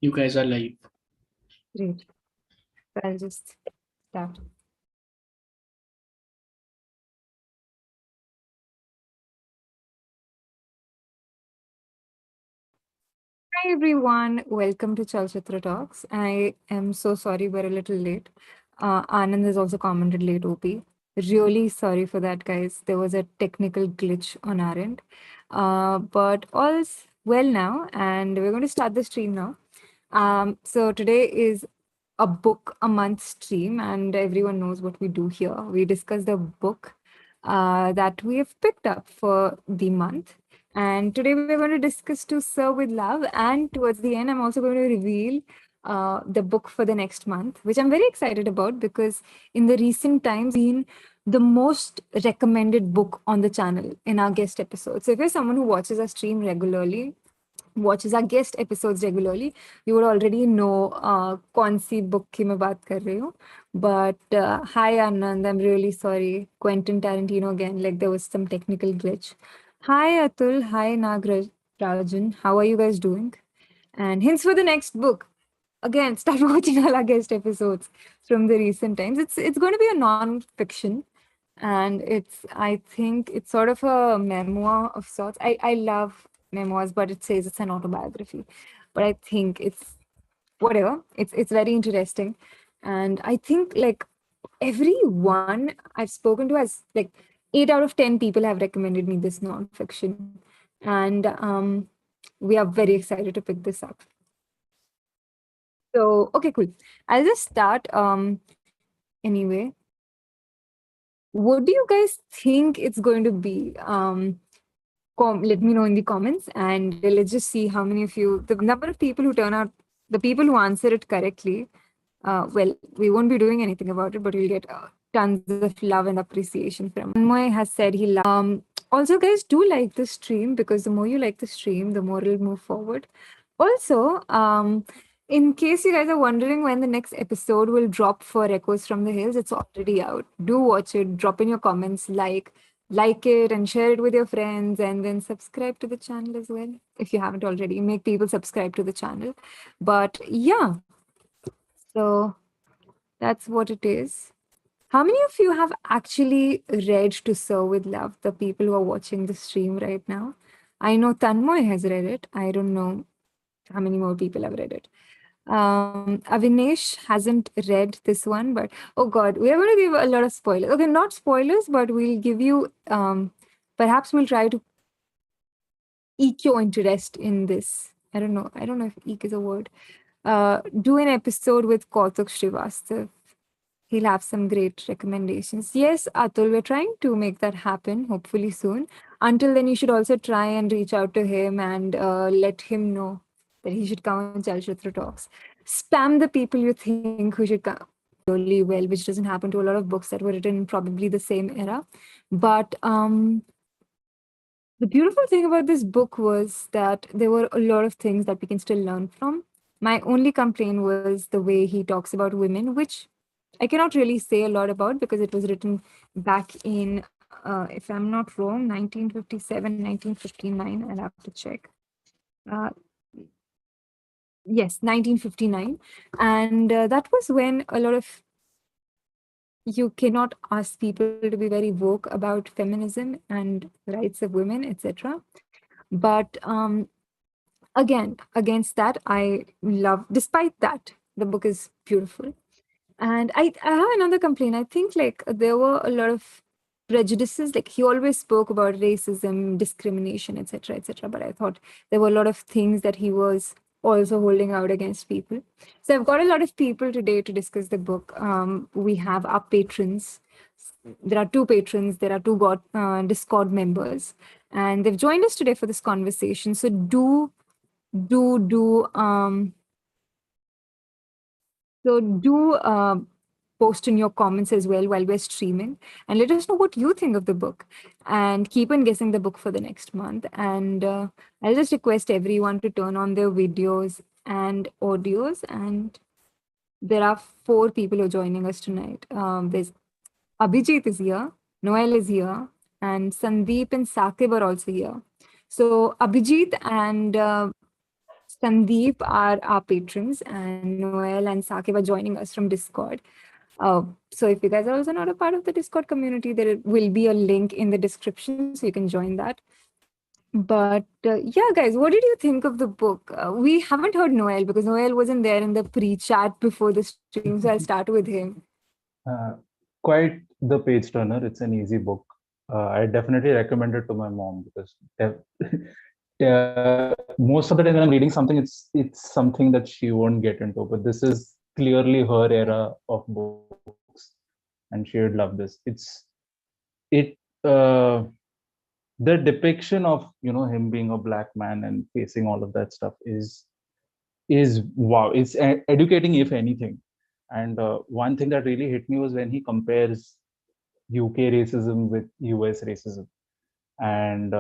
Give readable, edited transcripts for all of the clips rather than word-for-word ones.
You guys are live. Great. I'll just start. Hi everyone, welcome to Chalchitra Talks. I am so sorry we're a little late. Anand has also commented late, OP. Really sorry for that, guys. There was a technical glitch on our end. But all's well now, and we're going to start the stream now. So today is a book a month stream, and everyone knows what we do here. We discuss the book that we have picked up for the month. And today we're going to discuss To Serve with Love. And towards the end, I'm also going to reveal the book for the next month, which I'm very excited about because in the recent times, been the most recommended book on the channel in our guest episodes. So if you're someone who watches our stream regularly, watches our guest episodes regularly, you would already know कौन सी book की मैं बात कर रही हूँ. But hi Anand, I'm really sorry. Quentin Tarantino again, like there was some technical glitch. Hi Atul, hi Nagrajan, how are you guys doing? And hints for the next book. Again, start watching all our guest episodes from the recent times. It's going to be a non-fiction, and I think it's sort of a memoir of sorts. I love memoirs, but it says it's an autobiography. But I think it's whatever. It's very interesting, and I think like everyone I've spoken to has like 8 out of 10 people have recommended me this nonfiction, and we are very excited to pick this up. So okay, cool. I'll just start. Anyway, what do you guys think it's going to be? Let me know in the comments, and let's just see how many of you, the number of people who turn out, the people who answer it correctly. Well, we won't be doing anything about it, but we'll get tons of love and appreciation from. Moy has said he loves. Also, guys, do like the stream because the more you like the stream, the more it'll move forward. Also, in case you guys are wondering when the next episode will drop for Echoes from the Hills, it's already out. Do watch it. Drop in your comments, like it, and share it with your friends, and then subscribe to the channel as well if you haven't already. Make people subscribe to the channel. But yeah, so that's what it is. How many of you have actually read To Serve with Love? The people who are watching the stream right now. I know Tanmoy has read it. I don't know how many more people have read it. Avinesh hasn't read this one, but oh god, we are going to give a lot of spoilers. Okay, not spoilers, but we'll give you perhaps we'll try to eke your interest in this. I don't know if eke is a word. Do an episode with Kautuk Srivastav. He'll have some great recommendations. Yes, Atul, we're trying to make that happen, hopefully soon. Until then, you should also try and reach out to him and let him know that he should come on Chalchitra Talks. Spam the people you think who should come really well, which doesn't happen to a lot of books that were written in probably the same era. But the beautiful thing about this book was that there were a lot of things that we can still learn from. My only complaint was the way he talks about women, which I cannot really say a lot about because it was written back in, if I'm not wrong, 1957, 1959. I'll have to check. Uh, yes, 1959. And that was when a lot of you cannot ask people to be very woke about feminism and rights of women, etc. But again, against that, I love, despite that, the book is beautiful. And I have another complaint. I think like there were a lot of prejudices. Like he always spoke about racism, discrimination, etc., etc. But I thought there were a lot of things that he was also holding out against people. So I've got a lot of people today to discuss the book. We have our patrons. There are 2 patrons. There are 2 Discord members, and they've joined us today for this conversation. So do So do post in your comments as well while we're streaming, and let us know what you think of the book, and keep on guessing the book for the next month. And I'll just request everyone to turn on their videos and audios. And there are 4 people who are joining us tonight. There's Abhijit is here, Noel is here, and Sandeep and Sakib are also here. So Abhijit and Sandeep are our patrons, and Noel and Sakib are joining us from Discord. So if you guys are also not a part of the Discord community, there will be a link in the description so you can join that. But yeah, guys, what did you think of the book? We haven't heard Noel because Noel wasn't there in the pre-chat before the stream, so I'll start with him. Uh, Quite the page turner. It's an easy book. I definitely recommend it to my mom because most of the time when I'm reading something, it's something that she won't get into. But this is clearly her era of books, and she would love this. It uh, the depiction of him being a black man and facing all of that stuff is wow. It's educating, if anything. And one thing that really hit me was when he compares UK racism with US racism, and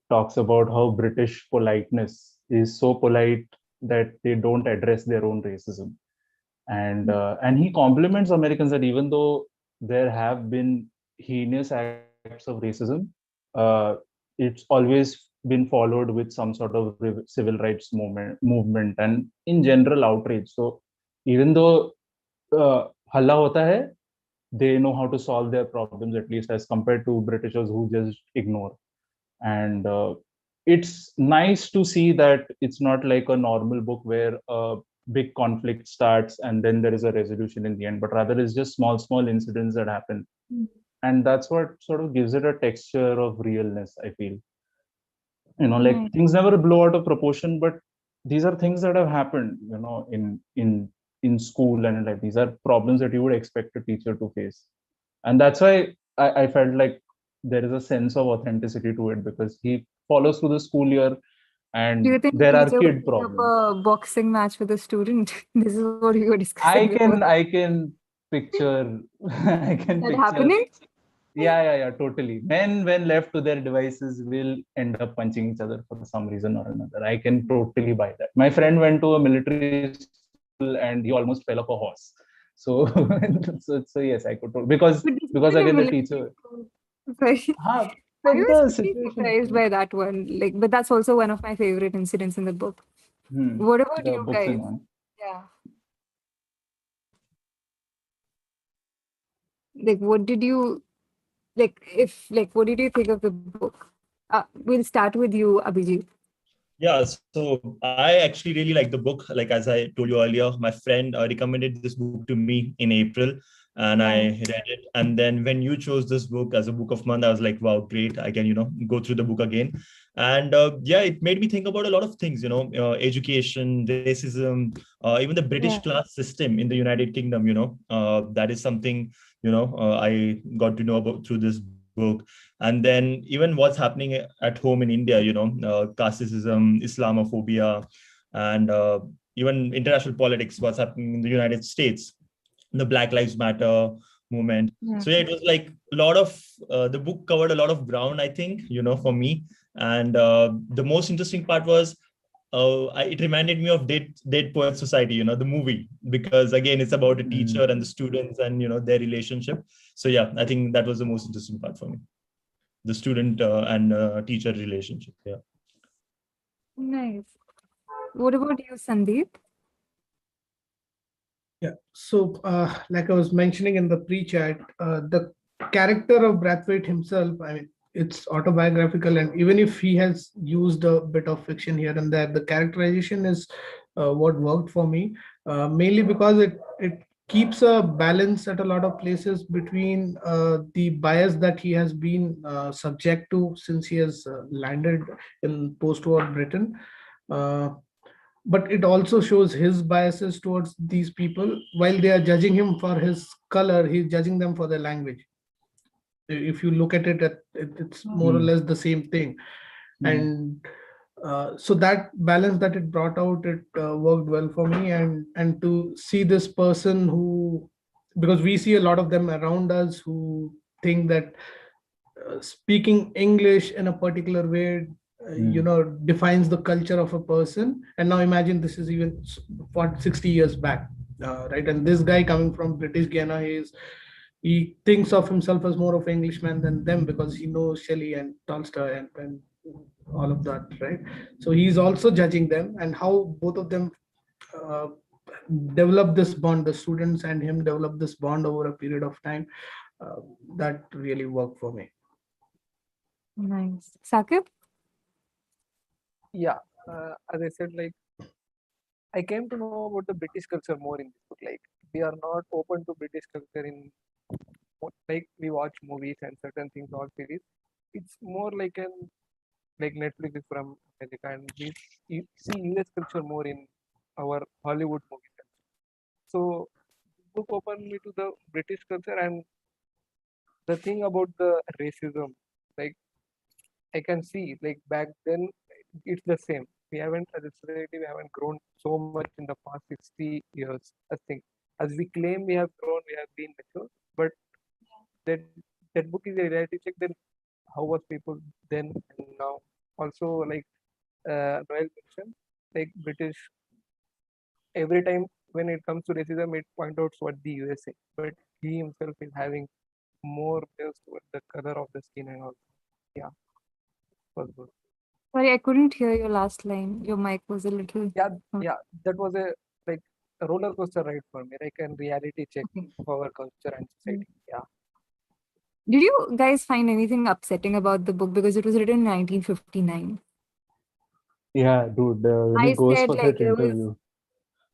talks about how British politeness is so polite that they don't address their own racism. And he compliments Americans that even though there have been heinous acts of racism, uh, it's always been followed with some sort of civil rights movement and in general outrage. So even though halla hota hai, they know how to solve their problems, at least as compared to Britishers who just ignore. And it's nice to see that it's not like a normal book where a big conflict starts and then there is a resolution in the end, but rather it's just small incidents that happen. And that's what sort of gives it a texture of realness, I feel. Like Nice. things never blow out of proportion, but these are things that have happened in school and in life. These are problems that you would expect a teacher to face. And that's why I felt like there is a sense of authenticity to it, because he follows through the school year Do and you think the there are teacher would kid pick up problems. a boxing match with a student? This is what we were discussing I before. can I can picture I can That picture. happening? Yeah, totally. Men, when left to their devices, will end up punching each other for some reason or another. I can totally buy that. My friend went to a military school and he almost fell off a horse. So, so yes, I could But this because was in again a the military teacher. school. Sorry. Huh, I but was the pretty situation. surprised by that one. Like, but that's also one of my favorite incidents in the book. What about The you books in guys? one. Yeah. Like, what did you what did you think of the book? We'll start with you, Abhijit. Yeah, so I actually really like the book. Like as I told you earlier, my friend recommended this book to me in April, and I Nice. read it. And then when you chose this book as a book of month, I was like, wow, great! I can go through the book again. And yeah, it made me think about a lot of things. Education, racism, even the British Yeah. class system in the United Kingdom. That is something I got to know about through this book. And then even what's happening at home in India, casteism, Islamophobia, and even international politics, what's happening in the United States, the Black Lives Matter movement. Yeah. So yeah, it was like a lot of the book covered a lot of ground, I think, for me. And the most interesting part was it reminded me of Dead Poet Society, the movie, because again, it's about a teacher and the students and their relationship. So yeah, I think that was the most interesting part for me, the student and teacher relationship. Yeah. Nice. What about you, Sandeep? Yeah. So, like I was mentioning in the pre-chat, the character of Brathwaite himself, I mean, it's autobiographical, and even if he has used a bit of fiction here and there, the characterization is what worked for me, mainly because it keeps a balance at a lot of places between the bias that he has been subject to since he has landed in post-war Britain. Uh, but it also shows his biases towards these people. While they are judging him for his color, he's judging them for their language. If you look at it, it's more or Hmm. less the same thing. Hmm. And so that balance that it brought out, it worked well for me. And to see this person who, because we see a lot of them around us who think that speaking English in a particular way Hmm. defines the culture of a person. And now imagine this is even 40, 60 years back, right? And this guy coming from British Guiana, he thinks of himself as more of an Englishman than them because he knows Shelley and Tolstoy and all of that, right? So he's also judging them, and how both of them uh, develop this bond, the students and him develop this bond over a period of time. uh, that really worked for me. Nice. Sakib? Yeah, as I said, like I came to know about the British culture more in this book. Like we are not open to British culture in like we watch movies and certain things or series. It's more like an like Netflix is from America, and we see US culture more in our Hollywood movies. So this book opened me to the British culture and the thing about the racism. Like I can see like back then it's the same. We haven't as a society we haven't grown so much in the past 60 years. I think as we claim we have grown, we have been mature, but that that book is a reality check. Then how was people then and now? Also like Noel mentioned, like British every time when it comes to racism, it points out what the USA, but he himself is having more bills towards the color of the skin and all. Yeah, was good. Sorry, I couldn't hear your last line. Your mic was a little. Yeah, Oh, yeah, that was a like a roller coaster ride for me, like a reality check okay. of our culture and society. Yeah, Did you guys find anything upsetting about the book because it was written in 1959? Yeah, dude, when he I goes said for like that there was. interview,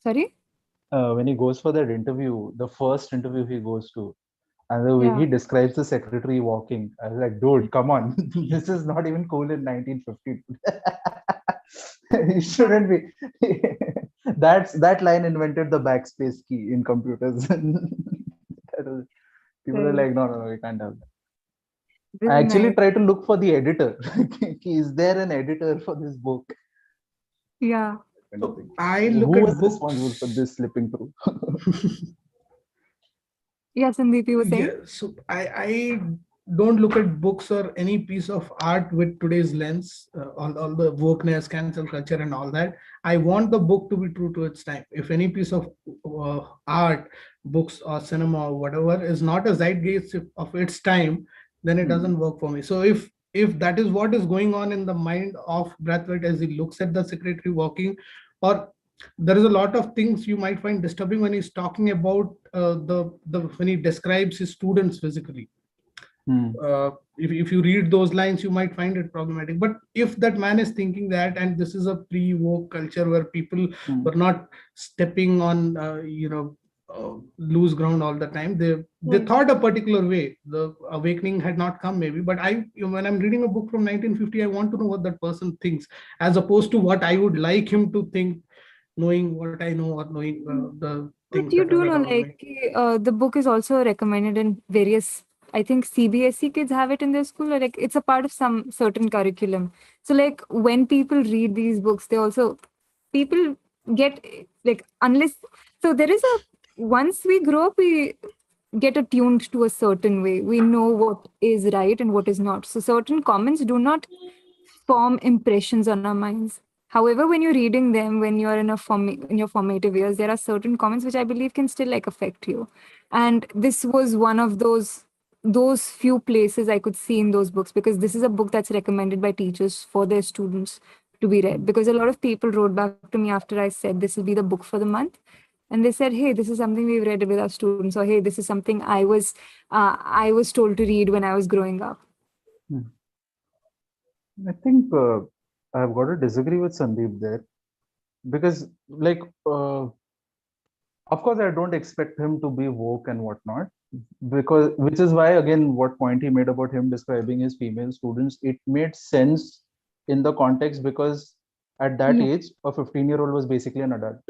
Sorry? when he goes for that interview, the first interview he goes to, and the way Yeah. he describes the secretary walking, I was like, dude, come on, this is not even cool in 1950. It shouldn't be. That line invented the backspace key in computers. That was, people are Right. like, no, no, no, we can't have that. This I is actually nice. tried to look for the editor. Is there an editor for this book? Yeah. Kind of So thing. I Who look was at responsible books. for this slipping through? Yeah, Sandeep, you were saying? Yeah, so I don't look at books or any piece of art with today's lens, all the wokeness, cancel culture, and all that. I want the book to be true to its time. If any piece of art, books or cinema or whatever is not a zeitgeist of its time, then it Hmm. doesn't work for me. So if that is what is going on in the mind of Brathwaite as he looks at the secretary walking, or there is a lot of things you might find disturbing when he's talking about the when he describes his students physically. Hmm. If you read those lines, you might find it problematic. But if that man is thinking that, and this is a pre-woke culture where people Hmm. were not stepping on loose ground all the time, they Right. thought a particular way. The awakening had not come maybe, but when I'm reading a book from 1950, I want to know what that person thinks, as opposed to what I would like him to think, knowing what I know or knowing the But things you that are do know, around me. like, the book is also recommended in various, I think CBSE kids have it in their school, or like it's a part of some certain curriculum. So, like, when people read these books, they also, people get, like, unless, so there is a, once we grow up, we get attuned to a certain way. We know what is right and what is not. So, certain comments do not form impressions on our minds. However, when you're reading them, when you're in in your formative years, there are certain comments which I believe can still like affect you. And this was one of those few places I could see in those books, because this is a book that's recommended by teachers for their students to be read. Because a lot of people wrote back to me after I said this will be the book for the month, and they said, "Hey, this is something we've read with our students," or "Hey, this is something I was told to read when I was growing up." Hmm. I think I've got to disagree with Sandeep there because, like, of course, I don't expect him to be woke and whatnot, because which is why, again, what point he made about him describing his female students, it made sense in the context because at that Yeah. age, a 15-year-old was basically an adult.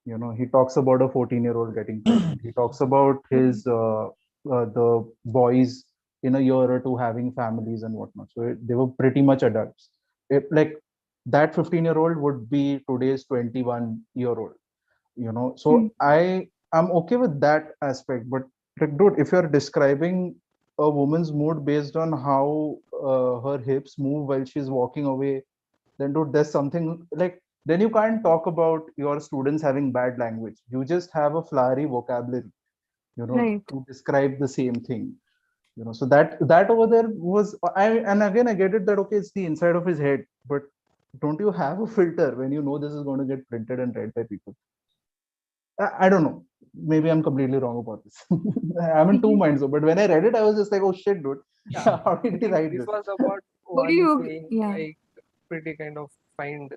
You know, he talks about a 14-year-old getting pregnant. He talks about his the boys in a year or two having families and whatnot. So they were pretty much adults. Like that 15-year-old would be today's 21-year-old. You know, Mm. so I'm okay with that aspect. But like, dude, if you're describing a woman's mood based on how her hips move while she's walking away, then dude, there's something like, then you can't talk about your students having bad language. You just have a flowery vocabulary, you know, Right. to describe the same thing. So that over there was, and again I get it that okay, it's the inside of his head, but don't you have a filter when you know this is going to get printed and read by people? I don't know. Maybe I'm completely wrong about this. I'm in two minds. But when I read it, I was just like, oh shit, dude. Yeah, How did I he think write this this? was about What do Vaani you? saying Yeah. like pretty kind of find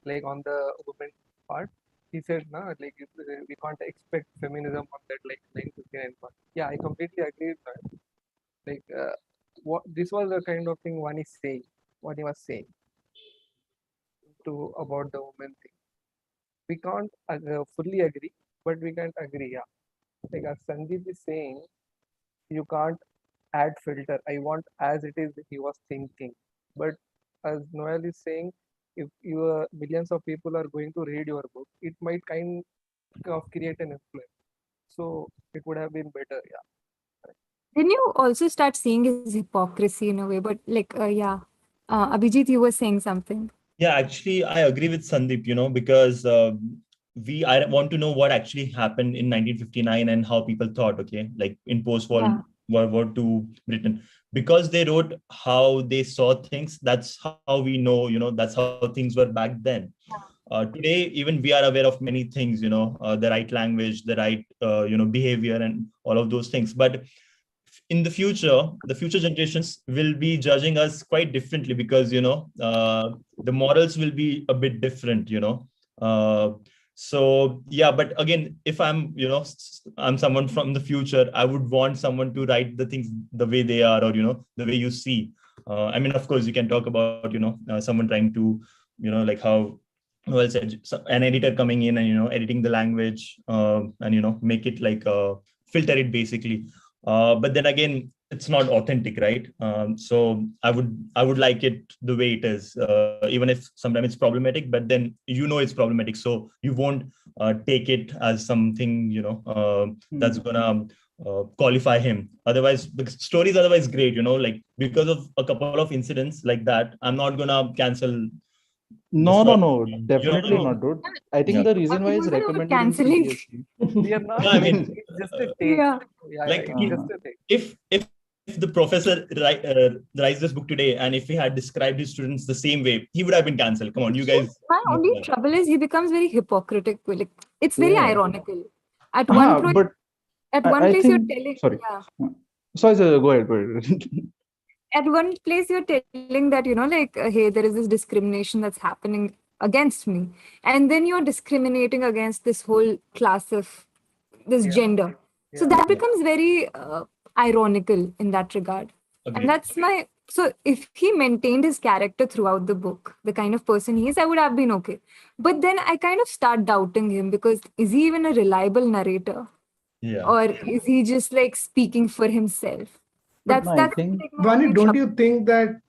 like on the woman part. He said, "No, like we can't expect feminism on that like 959 part." Yeah, I completely agree with that. Like what this was the kind of thing Vaani saying, what he was saying to about the woman thing. We can't fully agree, but we can't agree. Yeah, like as Sandeep is saying, you can't add filter. I want as it is. He was thinking, but as Noel is saying, if your millions of people are going to read your book, it might kind of create an influence. So it would have been better. Yeah. Then you also start seeing his hypocrisy in a way. But like, yeah, Abhijit, you were saying something. Yeah, actually, I agree with Sandeep, because I want to know what actually happened in 1959 and how people thought, okay, like in Yeah. World War II Britain, because they wrote how they saw things. That's how we know, that's how things were back then. Today, even we are aware of many things, the right language, the right, behavior and all of those things. But in the future generations will be judging us quite differently because the morals will be a bit different. So yeah, but again, if I'm someone from the future, I would want someone to write the things the way they are, or the way you see. I mean, of course you can talk about someone trying to like how well said, an editor coming in and editing the language, and make it like filter it basically. But then again, it's not authentic, right? So I would like it the way it is, even if sometimes it's problematic. But then it's problematic, so you won't take it as something that's gonna qualify him. Otherwise, the story is otherwise great, like because of a couple of incidents like that, I'm not gonna cancel the No, no, story. no, definitely No. not, dude. I Yeah. think the reason why What he's was about recommended in canceling? CBSE. We are not. No, I mean, It's just a take. Yeah. Yeah, like it's just a take. if the professor writes this book today, and if he had described his students the same way, he would have been cancelled. Come on, you guys My know only that. trouble is he becomes very hypocritical. Like, it's very Yeah. ironical. At one point, But at one I place you're think, telling, sorry. yeah. Sorry, sir, go ahead, go ahead. At one place you're telling that like hey, there is this discrimination that's happening against me, and then you're discriminating against this whole class of this Yeah. gender. So Yeah. that Yeah. becomes very ironical in that regard. And Agreed. that's my so if he maintained his character throughout the book, the kind of person he is, I would have been okay. But then I kind of start doubting him, because is he even a reliable narrator, Yeah. or is he just like speaking for himself? But That's no, I that's think like my Vani, only don't trouble. you think that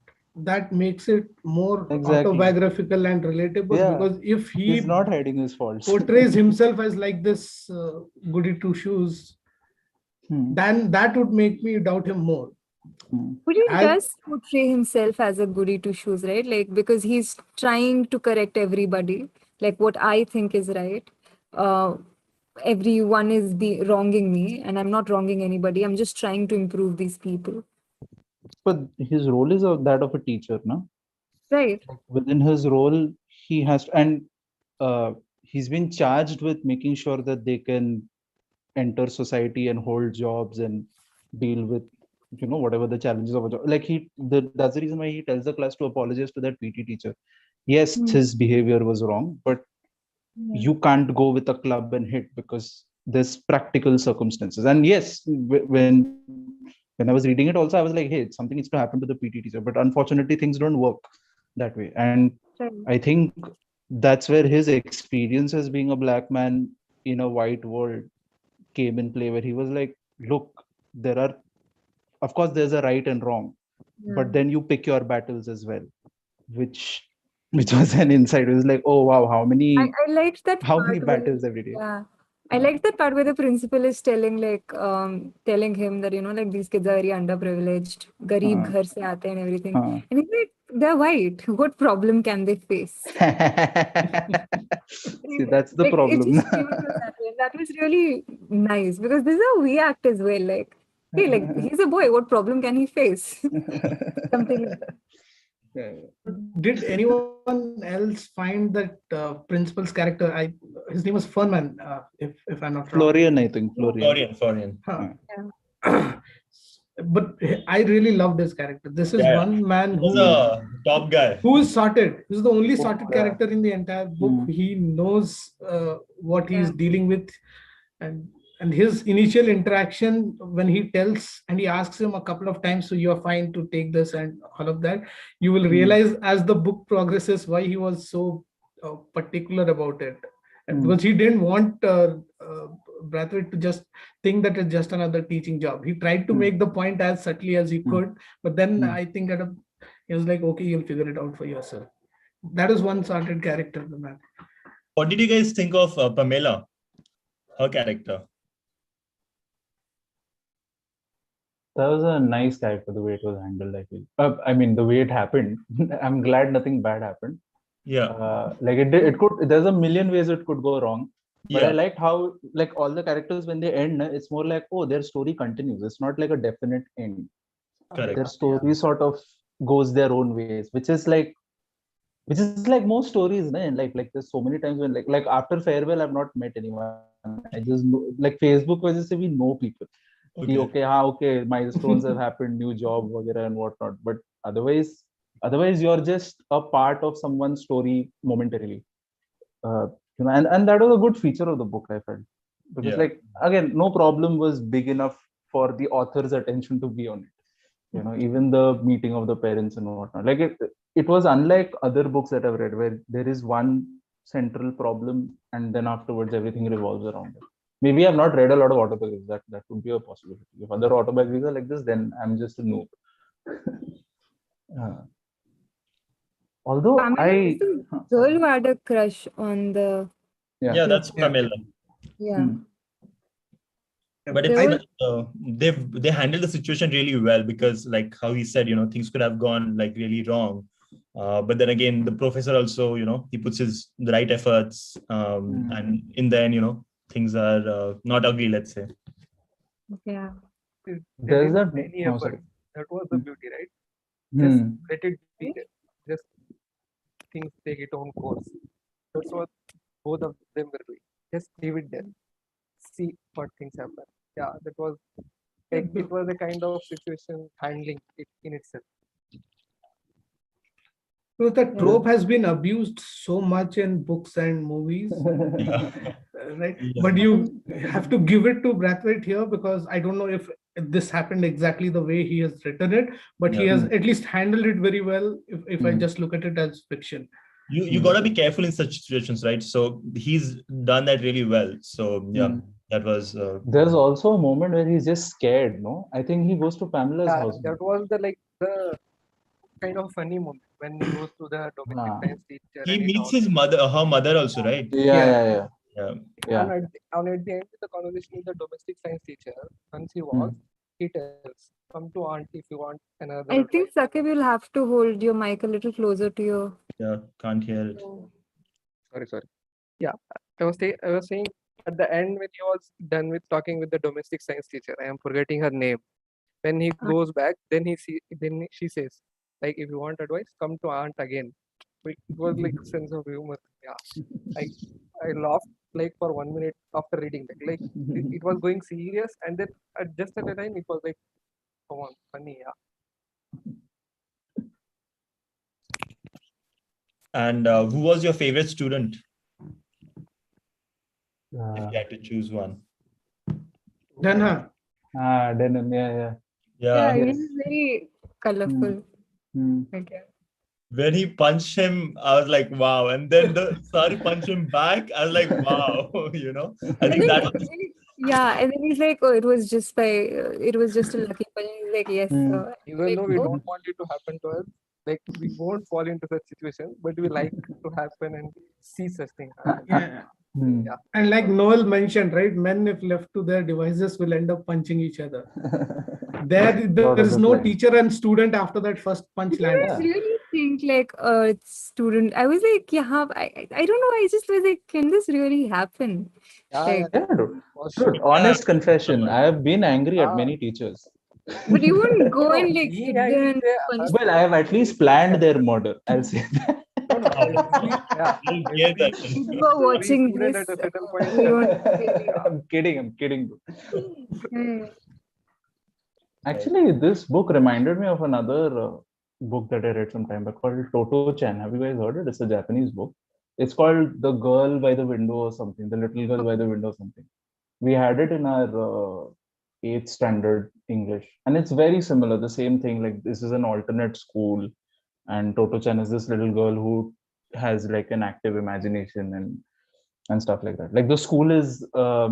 that makes it more exactly. autobiographical and relatable? Yeah, Because if he's he not hiding his faults. portrays himself as like this goody two shoes, Hmm, then that would make me doubt him more. hmm. Putin As does portray himself as a goody two shoes, right? Like, because he's trying to correct everybody, like what I think is right. Uh, Everyone is wronging me, and I'm not wronging anybody. I'm just trying to improve these people, But his role is of that of a teacher, no? right? Within his role, he has, and he's been charged with making sure that they can enter society and hold jobs and deal with whatever the challenges of a job. Like that's the reason why he tells the class to apologize to that PT teacher. Yes, Hmm. his behavior was wrong, but Yeah. you can't go with a club and hit because there's practical circumstances. And yes, when I was reading it also, I was like, hey, something needs to happen to the PT teacher, but unfortunately things don't work that way. And Right. I think that's where his experience as being a black man in a white world came in play, where he was like, look, there are, of course there's a right and wrong, Yeah. but then you pick your battles as well, which which was an insight. It was like, oh wow, I liked that how many part where, battles every day. yeah, I liked that part where the principal is telling telling him that like these kids are very underprivileged, garib uh, ghar se aate and everything, uh. and he's like, they're white. What problem can they face? See, that's the Like, it problem. just came across that way. And that was really nice, because this is how we act as well. Like, Hey, like he's a boy. What problem can he face? Something like that. Yeah. Did anyone else find that principal's character? His name was Fernman, if I'm not wrong. Florian, I think. Florian. Florian. Huh. But I really loved his character. This is Yeah. one man He was a top guy. who is sorted. He's the only sorted Yeah. character in the entire book. He knows what he is Yeah. dealing with, and his initial interaction when he tells and he asks him a couple of times, so you're fine to take this and all of that. You will realize as the book progresses why he was so particular about it, and because he didn't want Brathwaite to just think that it's just another teaching job. He tried to make the point as subtly as he could, but then I think that he was like, okay, you'll figure it out for yourself. That is one sorted character, the man. What did you guys think of Pamela, her character? That was a nice character, the way it was handled, I feel. I mean, the way it happened. I'm glad nothing bad happened. Yeah. Like it could, there's a million ways it could go wrong. But Yeah. I liked how, like, all the characters, when they end, it's more like, oh, their story continues. It's not like a definite end. Correct. Their story sort of goes their own ways, which is like most stories, no? Like there's so many times when like after farewell, I've not met anyone. I just know, like Facebook was just we know people. Okay, milestones have happened, new job, whatever and whatnot. But otherwise, you're just a part of someone's story momentarily. And that was a good feature of the book, I felt, because like again, no problem was big enough for the author's attention to be on it. Even the meeting of the parents and whatnot. Like it was unlike other books that I've read, where there is one central problem and then afterwards everything revolves around it. Maybe I've not read a lot of autobiographies. That would be a possibility. If other autobiographies are like this, then I'm just a noob. Although Pamela was the girl who had a crush on the. Yeah, that's Pamela. Yeah. But it's they handled the situation really well, because like how he said, things could have gone like really wrong. But then again, the professor also, he puts the right efforts, and in the end, things are not ugly, let's say. Yeah. There's that any oh, effort. sorry. That was the beauty, right? Just let it be there. Just things take its own course. That's what both of them were doing. Just leave it there. See what things happen. Yeah, that was like it was a kind of situation handling it in itself. So the trope has been abused so much in books and movies, right? Yeah. But you have to give it to Brathwaite here, because I don't know if this happened exactly the way he has written it, but he has at least handled it very well. If I just look at it as fiction, you got to be careful in such situations, right? So he's done that really well. So yeah, that was. There's also a moment where he's just scared. No, I think he goes to Pamela's house. That was the kind of funny moment when he goes to the domestic science teacher. He and meets talks. her mother also, right? Yeah. And at the end of the conversation with the domestic science teacher, once he walks, he tells, "Come to aunt if you want another." I think Sakib, you'll have to hold your mic a little closer to your. Yeah, can't hear it. Sorry. Yeah, I was saying at the end when he was done with talking with the domestic science teacher, I am forgetting her name. When he goes back, then she says, like, if you want advice, come to aunt again. It was like sense of humor. Yeah, I laughed like for 1 minute after reading that. Like it was going serious, and then just at the time it was like, come on, funny. Yeah. And who was your favorite student? If Yeah. you had to choose one. Dhanha. Denim, yeah. Yeah, he was very colorful. Okay. When he punched him, I was like, wow. And then the sir punched him back. I was like, wow. I think that was. Yeah, and then he's like, oh, it was just a lucky punch. He's like, yes. Even though we don't want it to happen to us, like we won't fall into such situations, but we like to happen and see such things happen. Yeah. And like Noel mentioned, right, men if left to their devices will end up punching each other. There is no teacher and student after that first punch lands. Really? think like a student. I was like, yeah, I don't know. I just was like, can this really happen? Yeah, Like, Yeah, dude. for Dude, sure. honest confession. I have been angry at Ah, many teachers. but you wouldn't go no, and like being hit them angry is and a punish. Well, I have at least planned their murder. I'll say that. no. Yeah, I'll get every that. If you are every watching student this, at a certain point we can. don't really. Yeah, I'm kidding. I'm kidding. Hmm. Actually, this book reminded me of another book that I read some time back called Toto-chan. Have you guys heard it? It's a Japanese book. It's called The Girl by the Window or something, The Little Girl by the Window or something. We had it in our eighth standard English, and it's very similar. The same thing. Like this is an alternate school, and Toto-chan is this little girl who has like an active imagination and stuff like that. Like the school is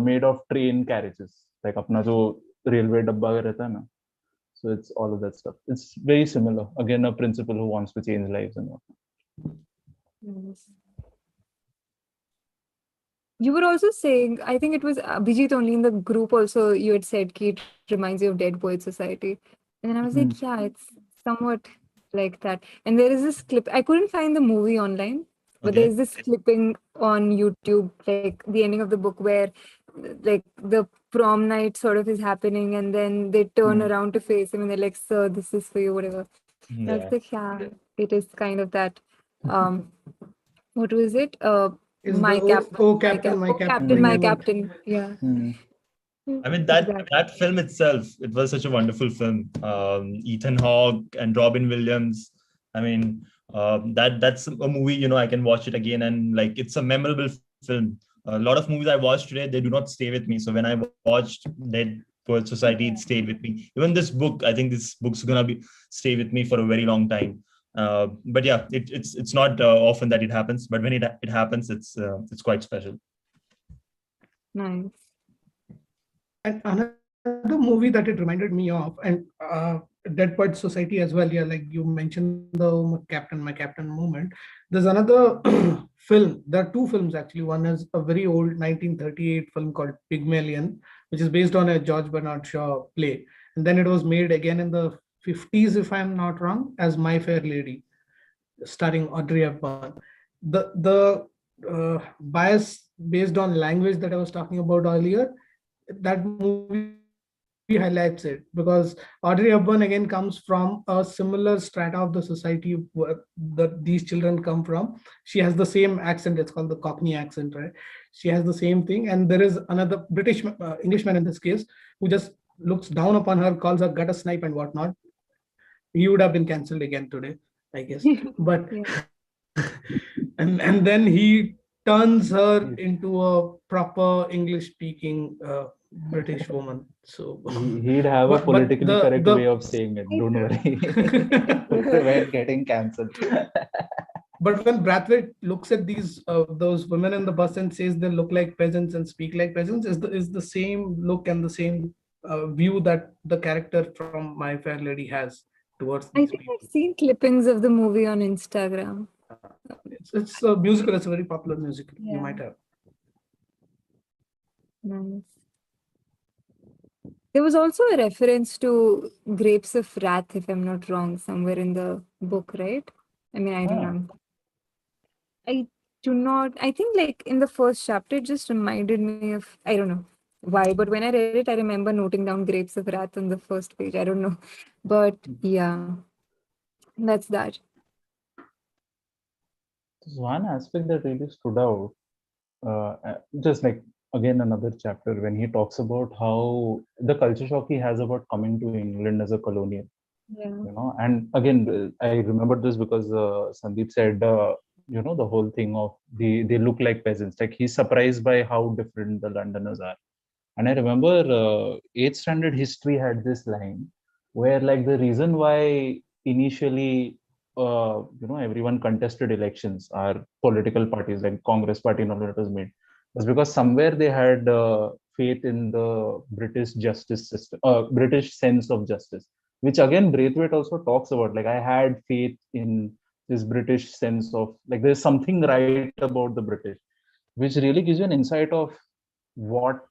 made of train carriages, like अपना जो railway डब्बा रहता है ना. So it's all of that stuff. It's very similar. Again, a principal who wants to change lives and whatnot. Nice. You were also saying, I think it was Abhijit only in the group also, you had said ki it reminds you of Dead Poet Society. And then I was Hmm. like, yeah, it's somewhat like that. And there is this clip, I couldn't find the movie online, but Okay. there's this clipping on YouTube, like the ending of the book where like the prom night sort of is happening and then they turn Hmm. around to face him and they're like, sir, this is for you, whatever. And I was Yeah. like, yeah, it is kind of that. Um, what was it? Is the My captain, oh my captain, my oh, captain, captain, my my moment. captain. Yeah. Hmm. I mean Exactly. that film itself, it was such a wonderful film. Ethan Hawke and Robin Williams. I mean, that's a movie, you know, I can watch it again and like it's a memorable film. A lot of movies I watch today, they do not stay with me. So when I watched Dead Poet Society, it stayed with me. Even this book, I think this book's gonna be stay with me for a very long time. But yeah, it's not often that it happens, but when it happens, it's quite special. Nice. And another movie that it reminded me of, and Dead Poet Society as well. Yeah, like you mentioned the my captain moment. There's another film. There are two films actually. One is a very old 1938 film called Pygmalion, which is based on a George Bernard Shaw play, and then it was made again in the 50s, if I'm not wrong, as My Fair Lady, starring Audrey Hepburn. The bias based on language that I was talking about earlier, that movie highlights it because Audrey Hepburn again comes from a similar strata of the society that these children come from. She has the same accent. It's called the Cockney accent, right? She has the same thing, and there is another British Englishman in this case who just looks down upon her, calls her gutter snipe and whatnot. He would have been cancelled again today, I guess. But Yeah. and then he turns her into a proper English speaking British woman. So He'd have a but politically correct way of saying it. Don't worry. To prevent getting cancelled. but when Brathwaite looks at those women in the bus and says they look like peasants and speak like peasants, is the same look and the same view that the character from My Fair Lady has towards I these think people. I've seen clippings of the movie on Instagram. It's a musical. It's a very popular musical. You Yeah. might have. Nice. There was also a reference to Grapes of Wrath, if I'm not wrong, somewhere in the book, right? I mean, I don't Ah, know. I do not, I think like in the first chapter, it just reminded me of, I don't know why, but when I read it, I remember noting down Grapes of Wrath on the first page. I don't know. But yeah, that's that. there's one aspect that really stood out. Just like again another chapter when he talks about how the culture shock he has about coming to England as a colonial. Yeah. You know, and again I remember this because Sandeep said the whole thing of they look like peasants, like he's surprised by how different the Londoners are. And I remember 8th standard history had this line where like the reason why initially everyone contested elections, our political parties like Congress party and all that was made, was because somewhere they had faith in the British justice system, British sense of justice, which again Braithwaite also talks about. Like I had faith in this British sense of like there's something right about the British, which really gives you an insight of what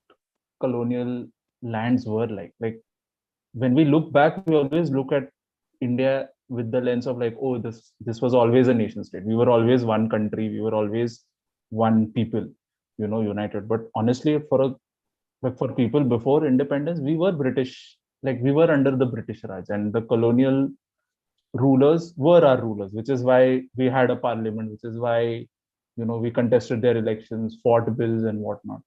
colonial lands were like. Like when we look back, we always look at India with the lens of like, oh, this was always a nation state. We were always one country. We were always one people, united. But honestly, for people before independence, we were British. Like we were under the British Raj, and the colonial rulers were our rulers, which is why we had a parliament, which is why we contested their elections, fought bills and whatnot.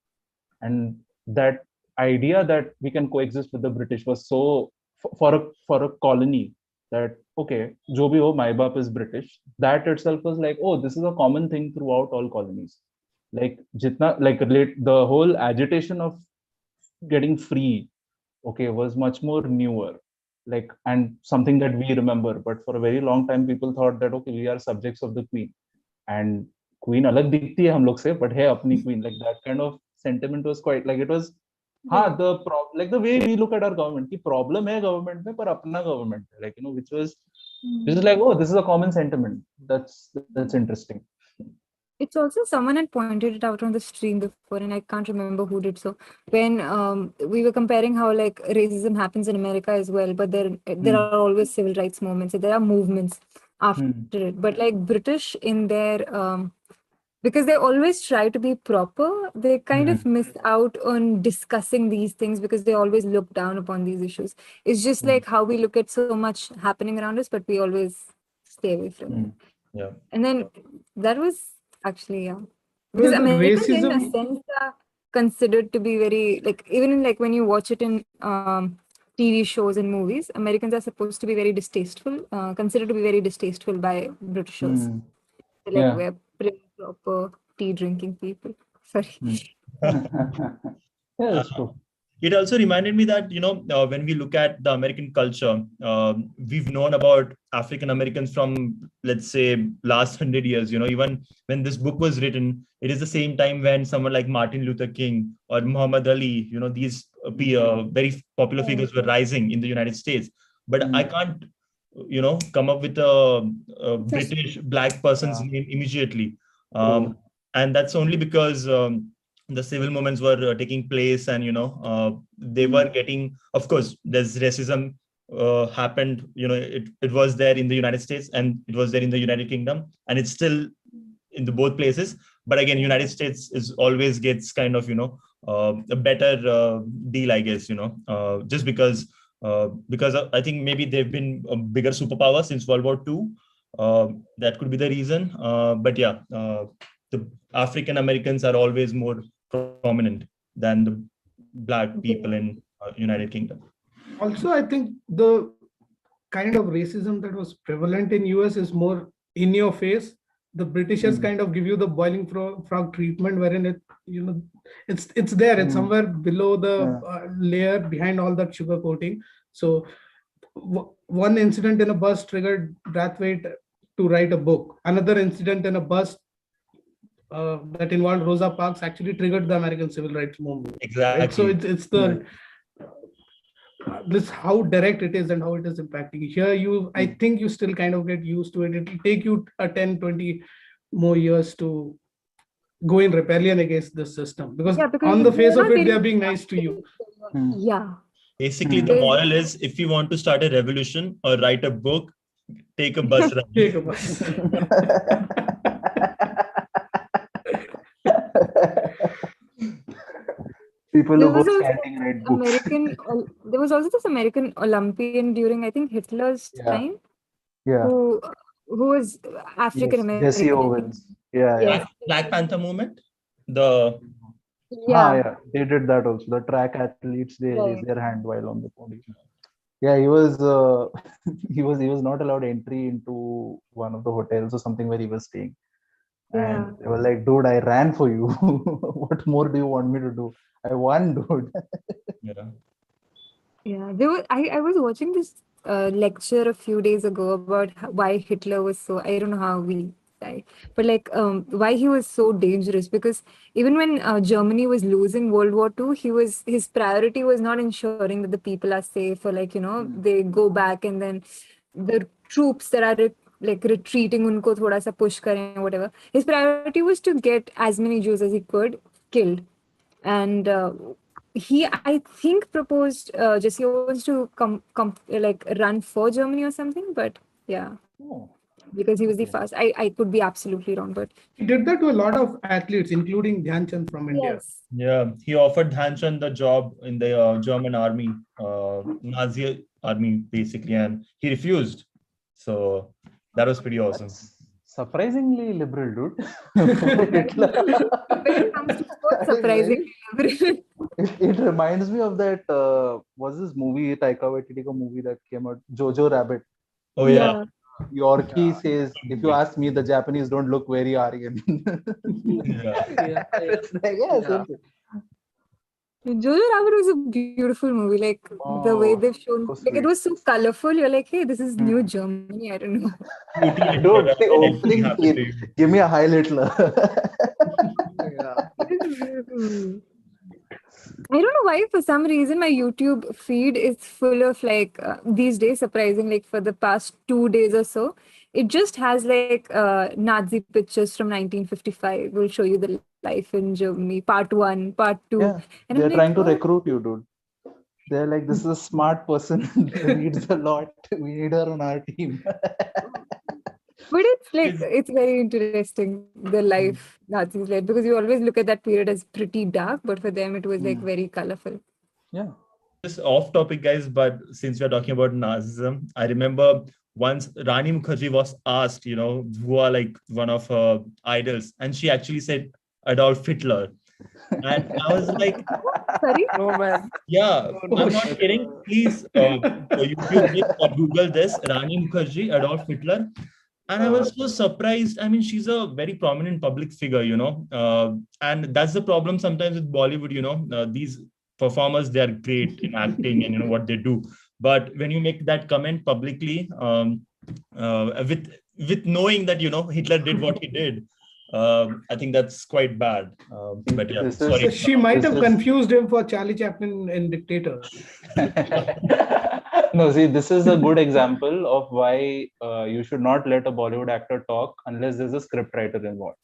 And that idea that we can coexist with the British was so for a colony that okay, jo bhi ho, my bap is British. That itself was like, oh, this is a common thing throughout all colonies. Like jitna like the whole agitation of getting free, okay, was much more newer, like, and something that we remember. But for a very long time, people thought that okay, we are subjects of the queen, and queen alag dikhti hai hum log se, but hai apni queen. Like that kind of sentiment was quite like, it was Yeah. like the way we look at our government, ki problem hai government mein, par apna government hai, like which is like, oh, this is a common sentiment. That's interesting. It's also someone had pointed it out on the stream before, and I can't remember who did so. When we were comparing how like racism happens in America as well, but there are always civil rights movements. There are movements after it, but like British in their because they always try to be proper, they kind of miss out on discussing these things because they always look down upon these issues. It's just like how we look at so much happening around us, but we always stay away from it. Yeah. And then that was actually, yeah. Because Yeah, the Americans in a racism. sense are considered to be very, like, even in, like, when you watch it in TV shows and movies, Americans are supposed to be very distasteful, considered to be very distasteful by Britishers. They're like, Yeah. we're pretty proper tea drinking people. Sorry. Yeah, that's true. It also reminded me that, when we look at the American culture, we've known about African Americans from, let's say, last 100 years. Even when this book was written, it is the same time when someone like Martin Luther King or Muhammad Ali, these very popular figures were rising in the United States. But I can't, come up with a British black person's name immediately. And that's only because the civil movements were taking place, and they were getting, of course, there's racism happened, it was there in the United States, and it was there in the United Kingdom, and it's still in the both places. But again, United States is always gets kind of a better deal, I guess, just because I think maybe they've been a bigger superpower since World War II. That could be the reason. But yeah, the African Americans are always more prominent than the black people in United Kingdom. Also, I think the kind of racism that was prevalent in US is more in your face. The Britishers kind of give you the boiling frog treatment, wherein it's there, it's somewhere below the layer behind all that sugar coating. So one incident in a bus triggered Brathwaite to write a book. Another incident in a bus that involved Rosa Parks actually triggered the American civil rights movement. Exactly. Right? So it's the this how direct it is and how it is impacting. Here I think you still kind of get used to it. It'll take you a 10-20 more years to go in rebellion against the system, because on the face of it, they're being nice to you. Yeah. Basically, the moral is, if you want to start a revolution or write a book, take a bus ride. Take a bus. People who go chanting red books. There was also this American Olympian during, I think, Hitler's time. Yeah. Who was African American. Jesse Owens. Yeah. Black Panther movement. They did that also. The track athletes, they raise their hand while on the podium. Yeah, he was he was not allowed entry into one of the hotels or something where he was staying. And they were like, dude, I ran for you. What more do you want me to do? I won, dude. I was watching this lecture a few days ago about why Hitler was so, I don't know how we die, but like why he was so dangerous, because even when Germany was losing World War II, his priority was not ensuring that the people are safe, or like, they go back and then the troops that are like retreating, unko thoda sa push kare, whatever. His priority was to get as many Jews as he could killed. And he, I think, proposed Jesse Owens to like run for Germany or something, but Yeah, Oh, because he was the okay. first. I could be absolutely wrong, but He did that to a lot of athletes, including Dhyan Chand from India. yes. Yeah, he offered Hanshan the job in the German army, Nazi army, basically, and he refused. So that was pretty awesome. That's surprisingly liberal, dude. For Hitler. When it comes to sports, That is surprisingly liberal. it reminds me of that was this movie Taika Waititi ka movie that came out, Jojo Rabbit. Oh yeah, Yeah. Yorkie Yeah. says, if you ask me, the Japanese don't look very Aryan. yeah. Yeah, It's like, yeah, yeah. same thing. Jojo Rabbit was a beautiful movie. Like the way Oh, they've shown, so like it sweet. was so colorful. You're like, hey, this is new Hmm. Germany. I don't know. Totally Dude, Hitler, the and anything opening happened to scene. you. Give me a Heil Hitler. Yeah. It is beautiful. I don't know why, for some reason, my YouTube feed is full of like these days, surprising, like for the past 2 days or so, it just has like Nazi pictures from 1955. Will show you the life in Germany, part one, part two. Yeah, And I'm they're like, trying to oh, recruit you, dude. They're like, this is a smart person, reads a lot. We need her on our team. but it's like, It's it's very interesting, the life Nazis led, because you always look at that period as pretty dark, but for them, it was like Hmm. very colorful. Yeah. just off topic, guys, but since we're talking about Nazism, I remember once Rani Mukherjee was asked, who are like one of her idols, and she actually said Adolf Hitler. And I was like, Sorry? No man. yeah, No, I'm no. not kidding. Please YouTube this or Google this, Rani Mukherjee, Adolf Hitler. And I was so surprised. I mean, she's a very prominent public figure, and that's the problem sometimes with Bollywood, these performers, they are great in acting and what they do. But when you make that comment publicly, with knowing that, Hitler did what he did, I think that's quite bad. But yeah, This sorry. is She might this have is confused him for Charlie Chaplin in Dictator. no, see, this is a good example of why you should not let a Bollywood actor talk unless there's a script writer involved.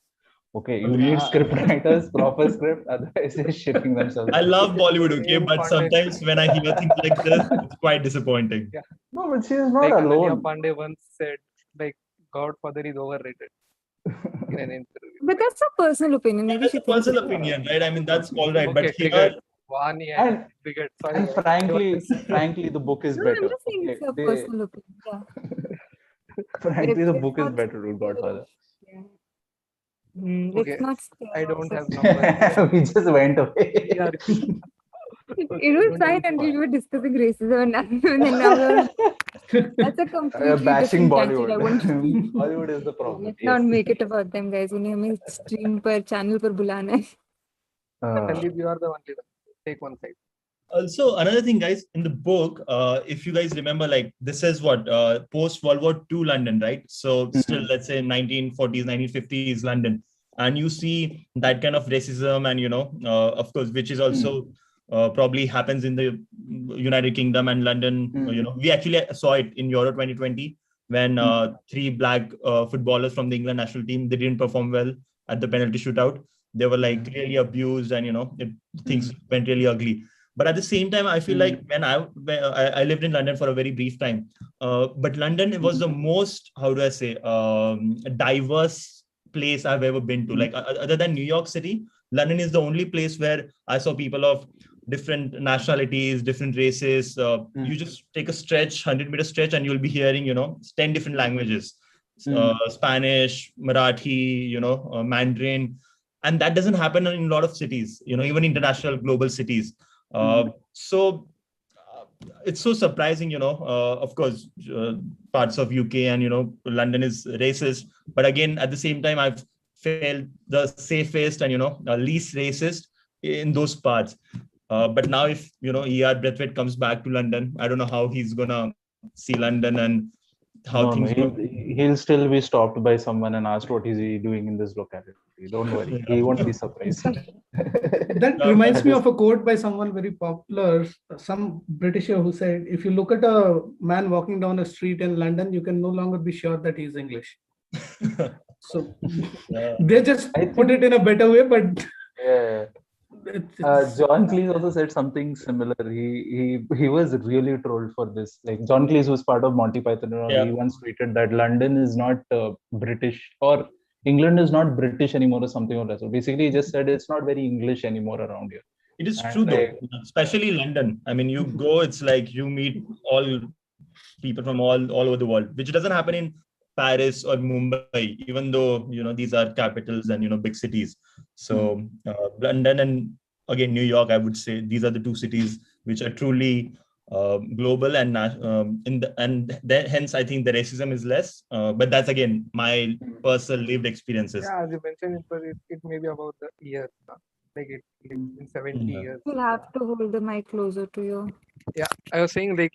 Okay, you need Agreed. script writers, proper script, otherwise they're shitting themselves. I love Bollywood, okay, Same but context. sometimes when I hear things like this, it's quite disappointing. Yeah. No, but she is not Like Ananya alone. Pandey once said, like Godfather is overrated in an interview. But that's a personal opinion. Maybe That's she a thinks personal it's opinion, right? I mean, that's all right. Okay, But here, triggered. Vaani and And triggered. Sorry, and guys. frankly, the book is no, I'm better. just saying Okay, it's a personal opinion. Yeah. frankly, the Let's book is not better, dude, Godfather. Yeah. Let's Okay, not I stare don't have ourselves. numbers. We just went away. Yeah. It was fine until you were discussing racism, and then now that's a completely Bashing different tangent. I Bollywood. want to speak. Bollywood is the problem. Let's Yes. not make it about them, guys. उन्हें हमें stream पर channel पर बुलाना है. Sandeep, you are the one leader. Take one side. also another thing, guys, in the book, if you guys remember, like this is what post World War II London, right? So still, let's say 1940s, 1950s London, and you see that kind of racism, and of course, which is also probably happens in the United Kingdom and London. We actually saw it in Euro 2020 when three black footballers from the England national team, they didn't perform well at the penalty shootout. They were like really abused, and things went really ugly. But at the same time, I feel like when I lived in London for a very brief time, but London was the most, how do I say, diverse place I've ever been to. Like other than New York City, London is the only place where I saw people of different nationalities, different races. You just take a 100-meter stretch, and you'll be hearing, 10 different languages, Spanish, Marathi, Mandarin. And that doesn't happen in a lot of cities, even international global cities. So it's so surprising, of course, parts of UK and, London is racist. But again, at the same time, I've felt the safest and, least racist in those parts. But now if, E.R. Braithwaite comes back to London, I don't know how he's going to see London and how things go. He'll still be stopped by someone and asked what is he doing in this locality. Don't worry, he won't be surprised. That reminds me of a quote by someone very popular, some Britisher who said, if you look at a man walking down a street in London, you can no longer be sure that he's English. So they just put it in a better way, but Yeah. John Cleese also said something similar. He was really trolled for this. Like John Cleese was part of Monty Python and all. Yeah. He once tweeted that London is not British, or England is not British anymore, or something or that. So basically, he just said it's not very English anymore around here. It is And true though, like, especially London. I mean, you go, it's like you meet all people from all over the world, which doesn't happen in Paris or Mumbai, even though these are capitals and big cities. So London and again New York, I would say these are the two cities which are truly global and hence I think the racism is less. But that's again my personal lived experiences. Yeah, as you mentioned, it may be about the years, like in 70 Yeah. years. You'll have to hold the mic closer to you. Yeah, I was saying like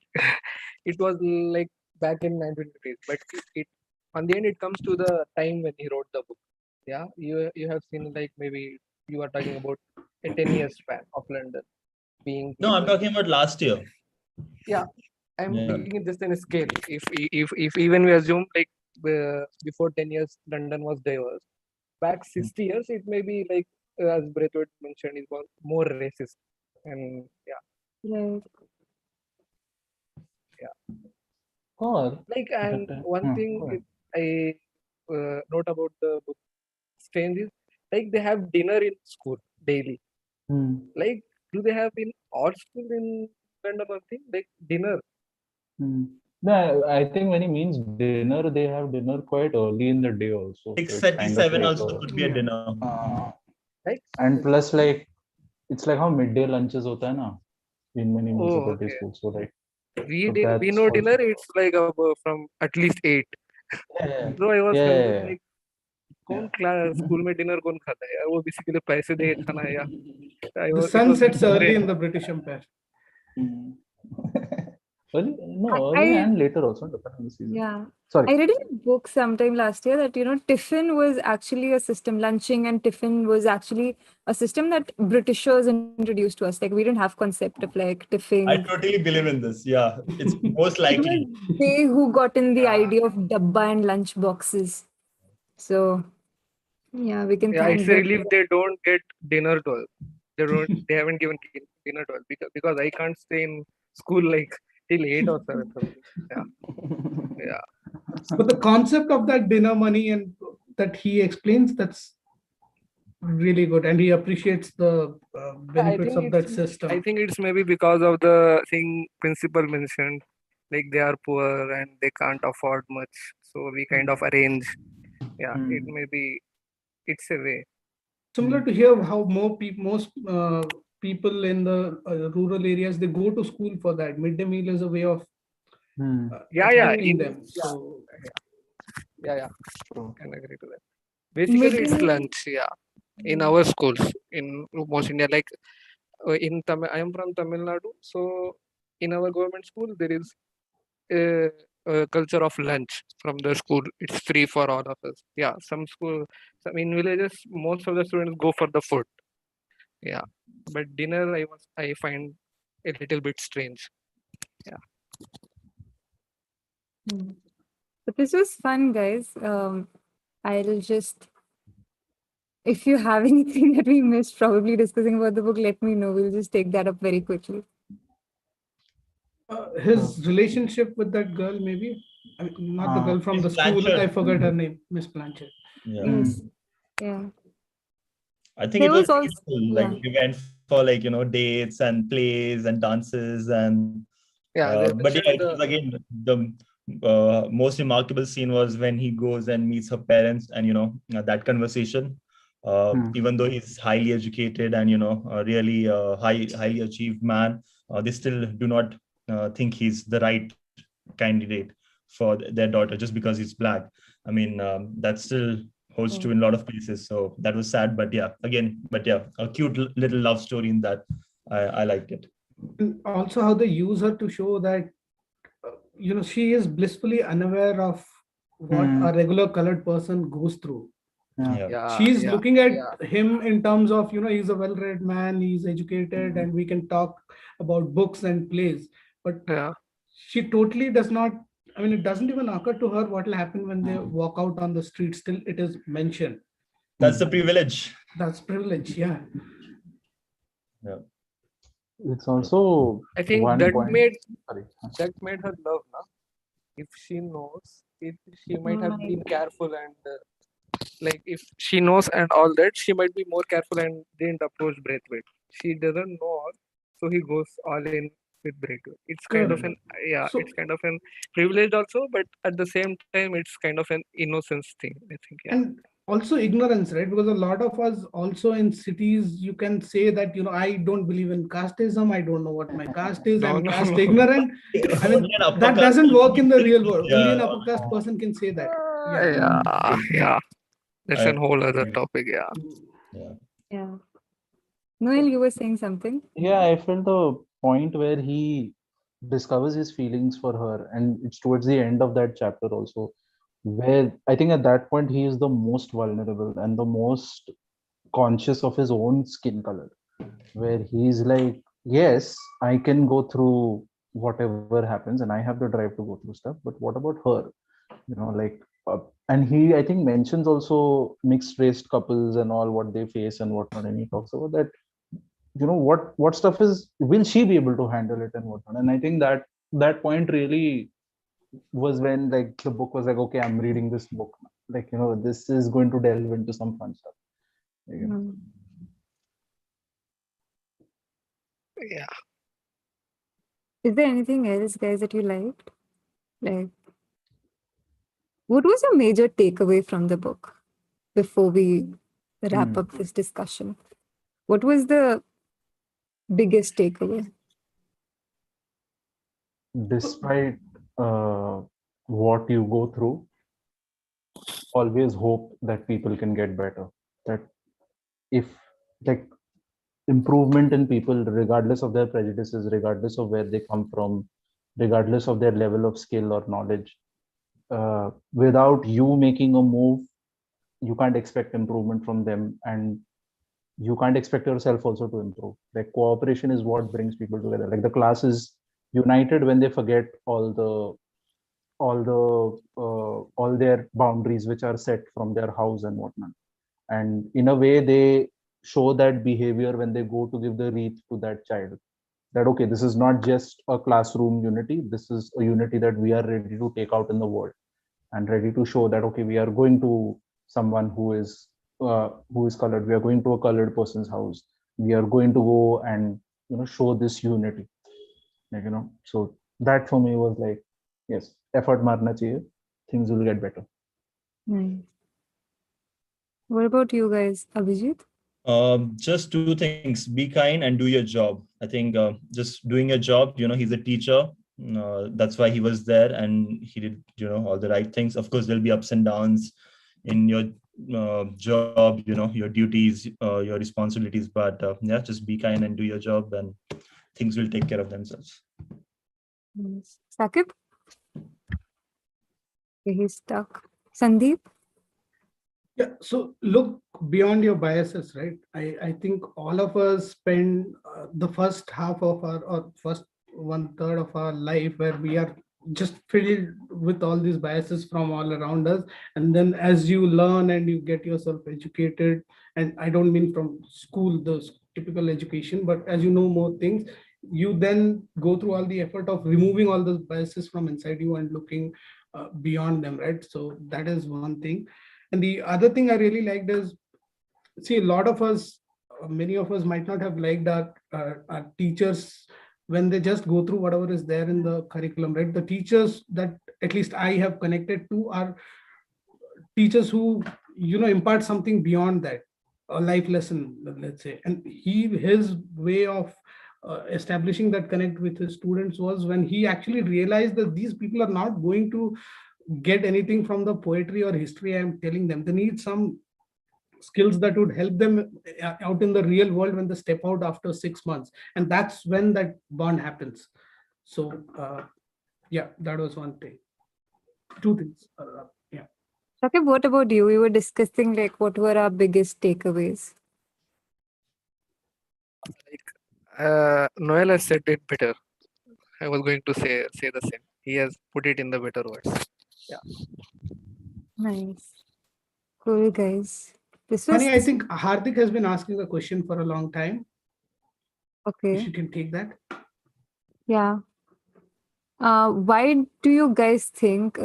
it was like back in 1950s, but it on the end it comes to the time when he wrote the book. Yeah, you have seen like maybe you are talking about a 10 year span of London being. No, I'm talking about last year. Yeah, I'm Yeah. taking it just in a scale. If even we assume like before 10 years London was diverse, back 60 years it may be like as Braithwaite mentioned, it was more racist. And yeah, Right. or like, and one go thing ahead. I note about the book Strange is like they have dinner in school daily. Like, do they have in art school in London or thing like dinner? No, I think when he means dinner, they have dinner quite early in the day also. So it's kind of 6:37 like also could be a dinner. Like, and plus like it's like how midday lunches hota hai na in many municipality okay. schools. So like We so we that's know also dinner. It's like from at least 8. yeah So I was confused yeah like कौन class school में dinner कौन खाता है यार वो basically पैसे दे खाना है या The it sun was sets early strange. in the British Empire. early, no early I and later also depending on the season. Yeah. Sorry. I read in a book sometime last year that, tiffin was actually a system, lunching and tiffin was actually a system that Britishers introduced to us. Like, we didn't have concept of like I tiffin. totally believe in this. Yeah, it's most It likely. was they who got in the Yeah. idea of dabba and lunch boxes. So, yeah, we can Yeah, thank it's a them. relief they don't get dinner 12. They haven't given dinner 12 because I can't stay in school like till 8 or 7 something. Yeah. But the concept of that dinner money and that he explains, that's really good, and he appreciates the benefits of that system. I think it's maybe because of the thing principal mentioned, like they are poor and they can't afford much, so we kind of arrange. Yeah, it may be. It's a way. Similar to here, how most people in the rural areas, they go to school for that. Midday meal is a way of Yeah, attracting them. So yeah, True. can agree to that. Basically, Midday it's meal- lunch. Yeah, in our schools in most India, like in Tamil, I am from Tamil Nadu, so in our government school there is a culture of lunch from the school. It's free for all of us. Yeah, in villages, most of the students go for the food. Yeah, but dinner I find a little bit strange. But this was fun, guys. I'll just, if you have anything that we missed, probably discussing about the book, let me know. We'll just take that up very quickly. his relationship with that girl, maybe not the girl from Miss the school. Blanchard. I forgot her name, Miss Blanchard. Yeah. Yes. Yeah. I think There it was was also- beautiful. Like yeah. we went for like dates and plays and dances and Yeah, they but yeah, mentioned it was again the most remarkable scene was when he goes and meets her parents and that conversation. Even though he's highly educated and a really highly achieved man, they still do not think he's the right candidate for their daughter just because he's black. I mean, that still holds true in a lot of places. So that was sad, but yeah, a cute little love story in that. I liked it. And also how they use her to show that she is blissfully unaware of what a regular colored person goes through. She's looking at him in terms of he's a well-read man, he's educated, and we can talk about books and plays, but she totally does not. I mean, it doesn't even occur to her what will happen when they walk out on the street. Still it is mentioned. That's the privilege. That's privilege. Yeah. It's also I think one that point. made Sorry. her love, na? If she knows, she might have been careful and like if she knows and all that, she might be more careful and didn't approach Braithwaite. She doesn't know all, so he goes all in with Braithwaite. It's kind of Correct. an So- it's kind of an privilege also, but at the same time, it's kind of an innocence thing. I think, yeah. And also ignorance, right? Because a lot of us also in cities, you can say that, I don't believe in casteism. I don't know what my caste is. I'm caste ignorant. I mean, Only an upper that caste doesn't person work in the can real say world. this, Only an yeah. upper caste person can say that. Yeah. That's I a whole other agree. topic. Yeah. Yeah. Yeah. Noel, you were saying something? Yeah, I felt the point where he discovers his feelings for her, and it's towards the end of that chapter also, where I think at that point he is the most vulnerable and the most conscious of his own skin color, where he's like, yes, I can go through whatever happens and I have the drive to go through stuff, but what about her? Like, and he, I think, mentions also mixed race couples and all what they face and whatnot, and he talks about that. What stuff is, will she be able to handle it and whatnot? And I think that point really was when, like, the book was like, okay, I'm reading this book now. Like, this is going to delve into some fun stuff. Mm. Yeah. Is there anything else, guys, that you liked? Like, what was your major takeaway from the book before we wrap up this discussion? What was the biggest takeaway? Despite what you go through, always hope that people can get better. That if, like, improvement in people, regardless of their prejudices, regardless of where they come from, regardless of their level of skill or knowledge, without you making a move, you can't expect improvement from them, and you can't expect yourself also to improve. Like, cooperation is what brings people together. Like, the class is united when they forget all their boundaries which are set from their house and whatnot, and in a way they show that behavior when they go to give the wreath to that child, that okay, this is not just a classroom unity, this is a unity that we are ready to take out in the world, and ready to show that okay, we are going to someone who is colored, we are going to a colored person's house, we are going to go and show this unity, like, so that for me was like, yes, effort marna chahiye, things will get better. Nice. What about you guys, Abhijit? Just two things: be kind and do your job. I think just doing your job. He's a teacher. That's why he was there, and he did all the right things. Of course, there'll be ups and downs in your job. Your duties, your responsibilities. But yeah, just be kind and do your job, and things will take care of themselves. Nice. Sakib? Okay, he's stuck. Sandeep? Yeah, so look beyond your biases, right? I think all of us spend the first half of our, or first 1/3 of our life where we are just filled with all these biases from all around us. And then as you learn and you get yourself educated, and I don't mean from school, the typical education, but as you know more things, you then go through all the effort of removing all those biases from inside you and looking beyond them, right? So that is one thing. And the other thing I really liked is, see, a lot of us, many of us might not have liked our teachers when they just go through whatever is there in the curriculum, right? The teachers that at least I have connected to are teachers who, impart something beyond that, a life lesson, let's say. And his way of establishing that connect with his students was when he actually realized that these people are not going to get anything from the poetry or history I'm telling them. They need some skills that would help them out in the real world when they step out after 6 months, and that's when that bond happens. So yeah, that was one thing. Two things. Yeah. Sakib, what about you? We were discussing like what were our biggest takeaways? Noel has said it better. I was going to say the same. He has put it in the better words. Yeah. Nice. Cool, guys. This was Funny, I think Hardik has been asking the question for a long time. Okay. She can take that. Yeah. Why do you guys think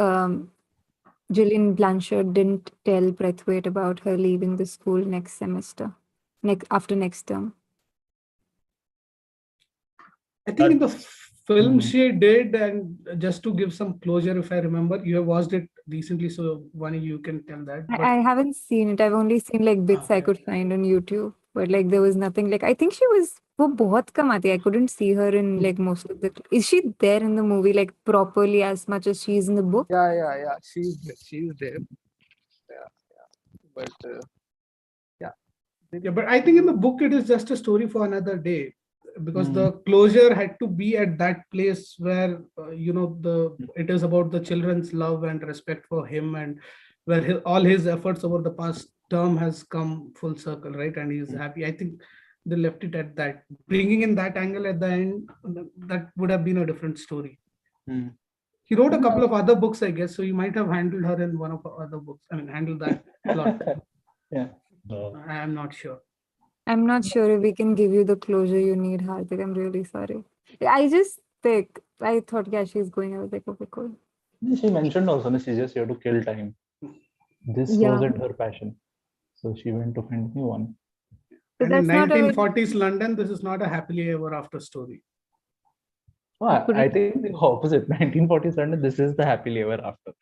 Gillian Blanchard didn't tell Braithwaite about her leaving the school next semester, after next term? I think in the film Mhm. she did, and just to give some closure, if I remember, you have watched it recently, so Vaani, you can tell that. But I haven't seen it. I've only seen like bits I okay, could find on YouTube, but like there was nothing. Like I think she was वो बहुत कम आती है. I couldn't see her in like most of the. Is she there in the movie like properly as much as she is in the book? Yeah. She's there. Yeah. But yeah. yeah, but I think in the book it is just a story for another day, because Mm. the closure had to be at that place where it is about the children's love and respect for him, and where all his efforts over the past term has come full circle, right? And he's happy. I think they left it at that. Bringing in that angle at the end, that would have been a different story. Mm. He wrote a couple of other books, I guess, so you might have handled her in one of her other books. I mean, handled that plot. Yeah. I am not sure. I'm not sure if we can give you the closure you need, Hardik. I'm really sorry. I thought, yeah, she's going. I was like, okay, cool. She mentioned also that she's just here to kill time. This Yeah. wasn't her passion. So she went to find a new one. So And in that's not a 1940s London, this is not a happily ever after story. Oh, I think the opposite. 1940s London, this is the happily ever after.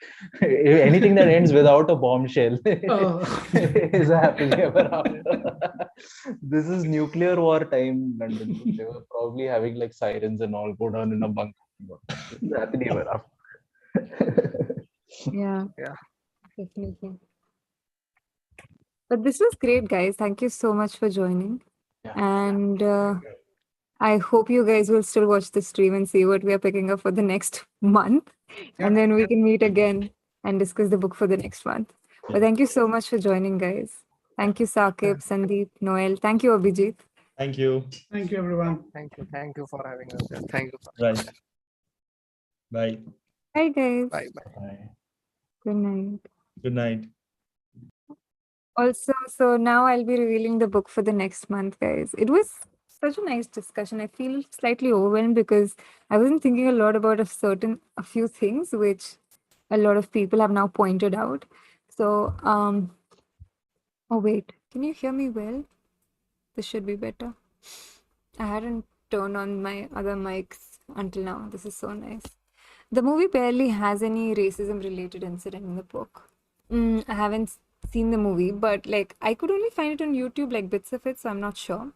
Anything that ends without a bombshell is a happily ever after. This is nuclear war time London. They were probably having like sirens and all go down in a bunker. This is happily ever after. yeah, Yeah. definitely. But this was great, guys. Thank you so much for joining. Yeah. And I hope you guys will still watch the stream and see what we are picking up for the next month. Yeah. And then we can meet again and discuss the book for the next month. But thank you so much for joining, guys. Thank you, Sakib, Sandeep, Noel. Thank you, Abhijit. Thank you. Thank you, everyone. Thank you for having us. And thank you. Right. Bye. Bye, guys. Bye. Bye. Good night. Good night. Also, so now I'll be revealing the book for the next month, guys. It was such a nice discussion. I feel slightly overwhelmed because I wasn't thinking a lot about a few things which a lot of people have now pointed out. So, oh wait, can you hear me well? This should be better. I hadn't turned on my other mics until now. This is so nice. The movie barely has any racism related incident in the book. I haven't seen the movie, but like I could only find it on YouTube, like bits of it, so I'm not sure.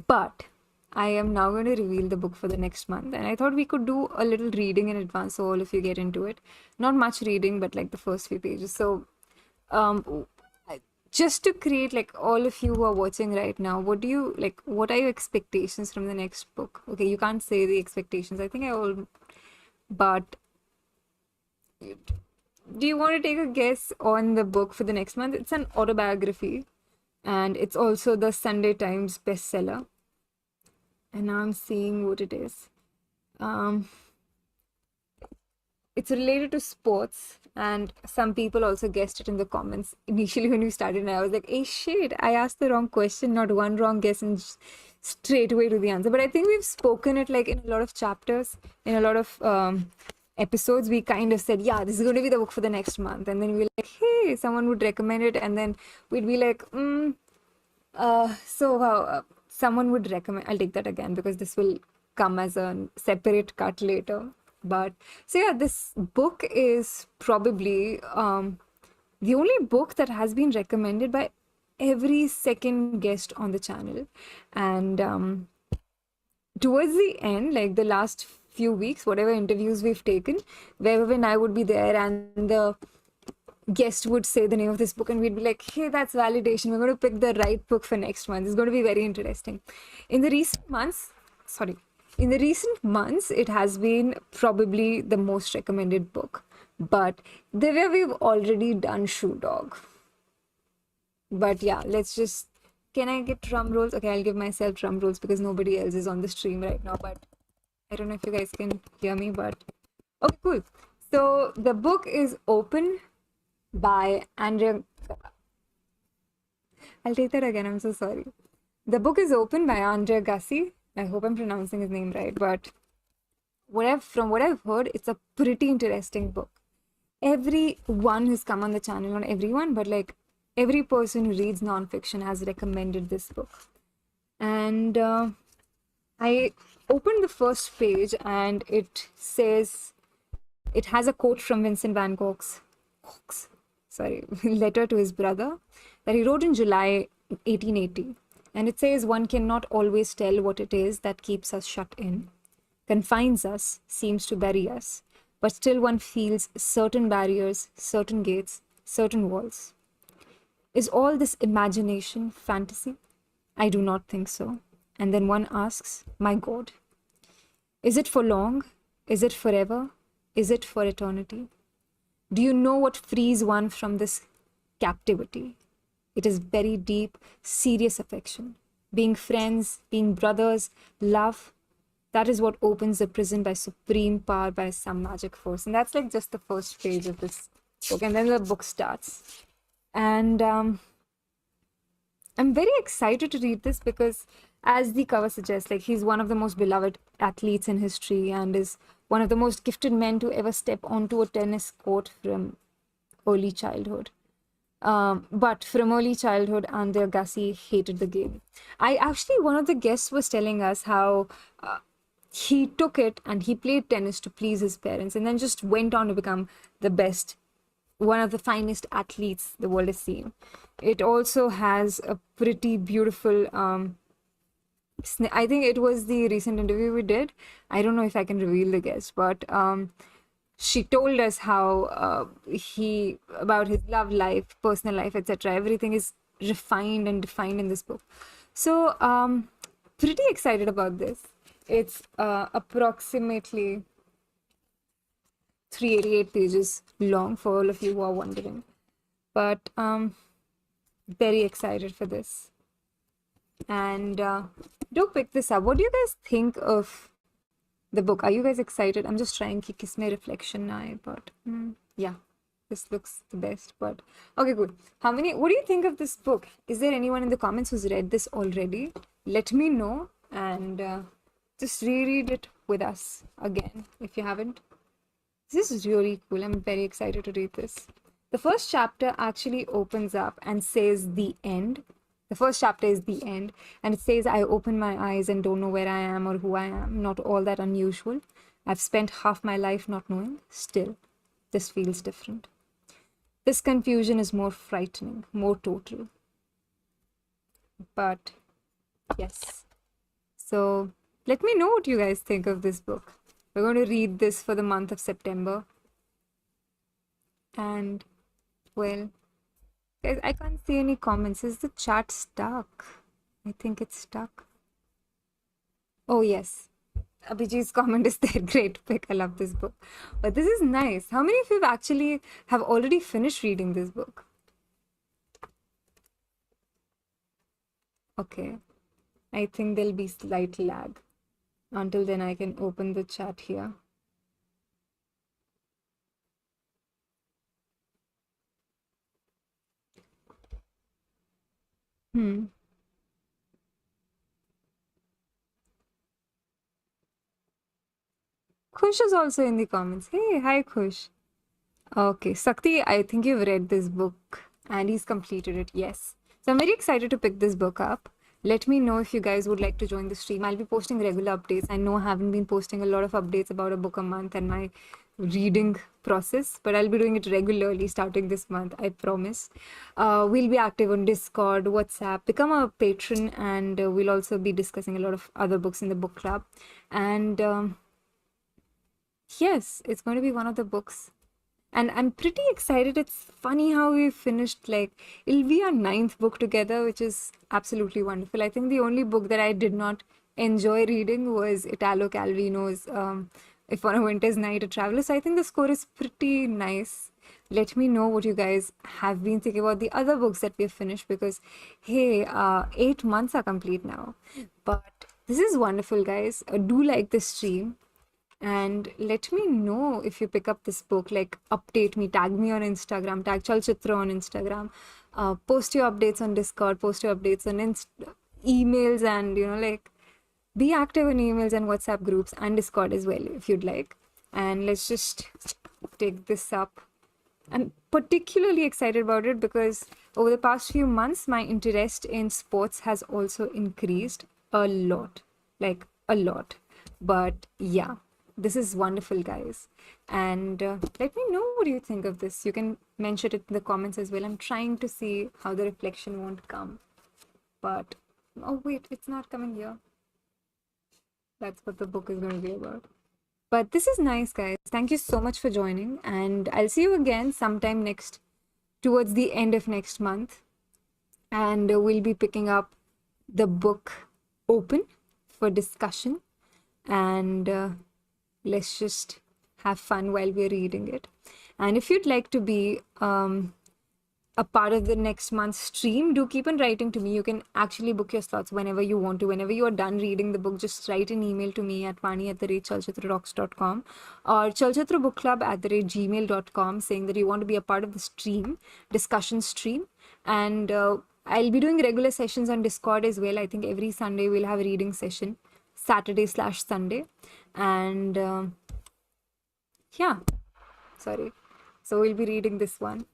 But I am now going to reveal the book for the next month, and I thought we could do a little reading in advance so all of you get into it. Not much reading, but like the first few pages. So, just to create like all of you who are watching right now, what are your expectations from the next book? Okay, you can't say the expectations. I think but do you want to take a guess on the book for the next month? It's an autobiography, and it's also the Sunday Times bestseller. And now I'm seeing what it is. It's related to sports, and some people also guessed it in the comments initially when we started. And I was like, hey, shit, I asked the wrong question, not one wrong guess, and straight away to the answer. But I think we've spoken it like in a lot of chapters, in a lot of episodes. We kind of said, yeah, this is going to be the book for the next month. And then we were like, hey, someone would recommend it. And then we'd be like, someone would recommend. I'll take that again because this will come as a separate cut later. But so yeah, this book is probably the only book that has been recommended by every second guest on the channel. And towards the end, like the last few weeks, whatever interviews we've taken, when I would be there and the guest would say the name of this book, and we'd be like, hey, that's validation. We're going to pick the right book for next month. It's going to be very interesting. In the recent months, it has been probably the most recommended book. But Divya, we've already done Shoe Dog. But yeah, can I get drum rolls? Okay, I'll give myself drum rolls because nobody else is on the stream right now. But I don't know if you guys can hear me, but okay, cool. So the book is Open by Andrea. I'll take that again. I'm so sorry. The book is Open by Andrea Gassi. I hope I'm pronouncing his name right, but from what I've heard, it's a pretty interesting book. Everyone who's come on the channel, not everyone, but like every person who reads nonfiction has recommended this book. And I opened the first page and it says, it has a quote from Vincent van Gogh's letter to his brother that he wrote in July 1880. And it says, one cannot always tell what it is that keeps us shut in, confines us, seems to bury us, but still one feels certain barriers, certain gates, certain walls. Is all this imagination, fantasy? I do not think so. And then one asks, my God, is it for long? Is it forever? Is it for eternity? Do you know what frees one from this captivity? It is very deep, serious affection. Being friends, being brothers, love, that is what opens the prison by supreme power, by some magic force. And that's like just the first page of this book. And then the book starts. And I'm very excited to read this because, as the cover suggests, like he's one of the most beloved athletes in history and is one of the most gifted men to ever step onto a tennis court from early childhood. But from early childhood, Andre Agassi hated the game. One of the guests was telling us how he took it and he played tennis to please his parents and then just went on to become the best, one of the finest athletes the world has seen. It also has a pretty beautiful, I think it was the recent interview we did. I don't know if I can reveal the guest, but she told us how about his love life, personal life, etc. Everything is refined and defined in this book. So pretty excited about this. It's approximately 388 pages long for all of you who are wondering. But very excited for this. And do pick this up. What do you guys think of the book? Are you guys excited? I'm just trying to kiss my reflection now, but yeah, this looks the best. But okay, good. What do you think of this book? Is there anyone in the comments who's read this already? Let me know and just reread it with us again if you haven't. This is really cool. I'm very excited to read this. The first chapter actually opens up and says the end. The first chapter is the end, and it says, I open my eyes and don't know where I am or who I am. Not all that unusual. I've spent half my life not knowing. Still, this feels different. This confusion is more frightening, more total. But yes. So let me know what you guys think of this book. We're going to read this for the month of September. And, well, guys, I can't see any comments. Is the chat stuck? I think it's stuck. Oh, yes. Abhijit's comment is there. Great pick. I love this book. But this is nice. How many of you have already finished reading this book? Okay. I think there'll be slight lag. Until then, I can open the chat here. Khush is also in the comments. Hey, hi Khush. Okay, Sakti, I think you've read this book and he's completed it. Yes. So I'm very excited to pick this book up. Let me know if you guys would like to join the stream. I'll be posting regular updates. I know I haven't been posting a lot of updates about a book a month and my reading process, but I'll be doing it regularly starting this month, I promise. We'll be active on Discord, WhatsApp, become a patron, and we'll also be discussing a lot of other books in the book club. And yes, it's going to be one of the books. And I'm pretty excited. It's funny how we finished, it'll be our 9th book together, which is absolutely wonderful. I think the only book that I did not enjoy reading was Italo Calvino's If on a Winter's Night, A Traveler. So I think the score is pretty nice. Let me know what you guys have been thinking about the other books that we've finished, because, hey, 8 months are complete now. But this is wonderful, guys. Do like this stream. And let me know if you pick up this book, update me, tag me on Instagram, tag Chalchitra on Instagram, post your updates on Discord, post your updates on emails, and, be active in emails and WhatsApp groups and Discord as well if you'd like. And let's just take this up. I'm particularly excited about it because over the past few months, my interest in sports has also increased a lot, like a lot. But yeah, this is wonderful, guys. And let me know what you think of this. You can mention it in the comments as well. I'm trying to see how the reflection won't come. But, oh wait, it's not coming here. That's what the book is going to be about. But this is nice, guys. Thank you so much for joining. And I'll see you again sometime towards the end of next month. And we'll be picking up the book open for discussion. And let's just have fun while we're reading it. And if you'd like to be a part of the next month's stream, do keep on writing to me. You can actually book your slots whenever you want to. Whenever you are done reading the book, just write an email to me at vaani@chalchitratalks.com or chalchitrabookclub@gmail.com saying that you want to be a part of the stream, discussion stream. And I'll be doing regular sessions on Discord as well. I think every Sunday we'll have a reading session, Saturday/Sunday. And yeah, sorry. So we'll be reading this one.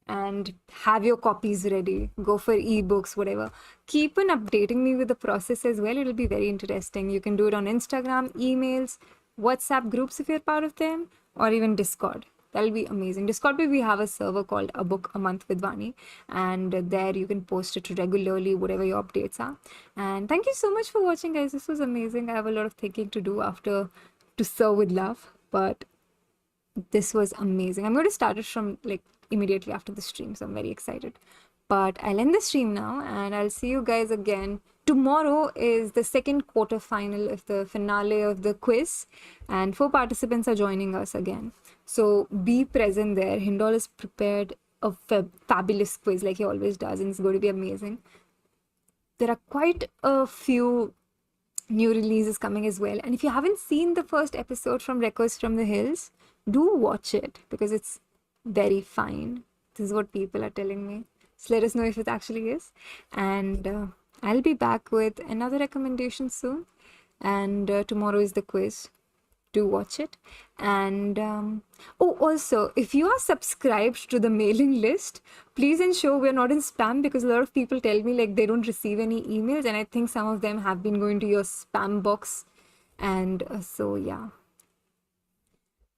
And have your copies ready. Go for ebooks, whatever. Keep on updating me with the process as well. It'll be very interesting. You can do it on Instagram, emails, WhatsApp groups if you're part of them, or even Discord. That'll be amazing. Discord, we have a server called A Book a Month with Vaani, and there you can post it regularly, whatever your updates are. And thank you so much for watching, guys. This was amazing. I have a lot of thinking to do after To Serve with Love, but this was amazing. I'm going to start it from immediately after the stream, so I'm very excited. But I'll end the stream now, and I'll see you guys again. Tomorrow is the second quarter final of the finale of the quiz, and 4 participants are joining us again. So be present there. Hindol has prepared a fabulous quiz like he always does, and it's going to be amazing. There are quite a few new releases coming as well. And if you haven't seen the first episode from Records from the Hills, do watch it because it's very fine. This is what people are telling me. So let us know if it actually is. And I'll be back with another recommendation soon. And tomorrow is the quiz. Do watch it. And also, if you are subscribed to the mailing list, please ensure we're not in spam, because a lot of people tell me they don't receive any emails, and I think some of them have been going to your spam box. And so yeah.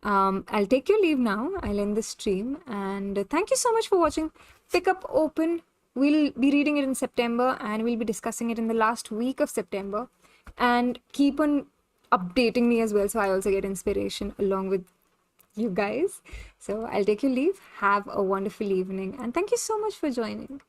I'll take your leave now. I'll end the stream, and thank you so much for watching. Pick Up Open. We'll be reading it in September, and we'll be discussing it in the last week of September. And keep on updating me as well, so I also get inspiration along with you guys. So I'll take your leave. Have a wonderful evening, and thank you so much for joining.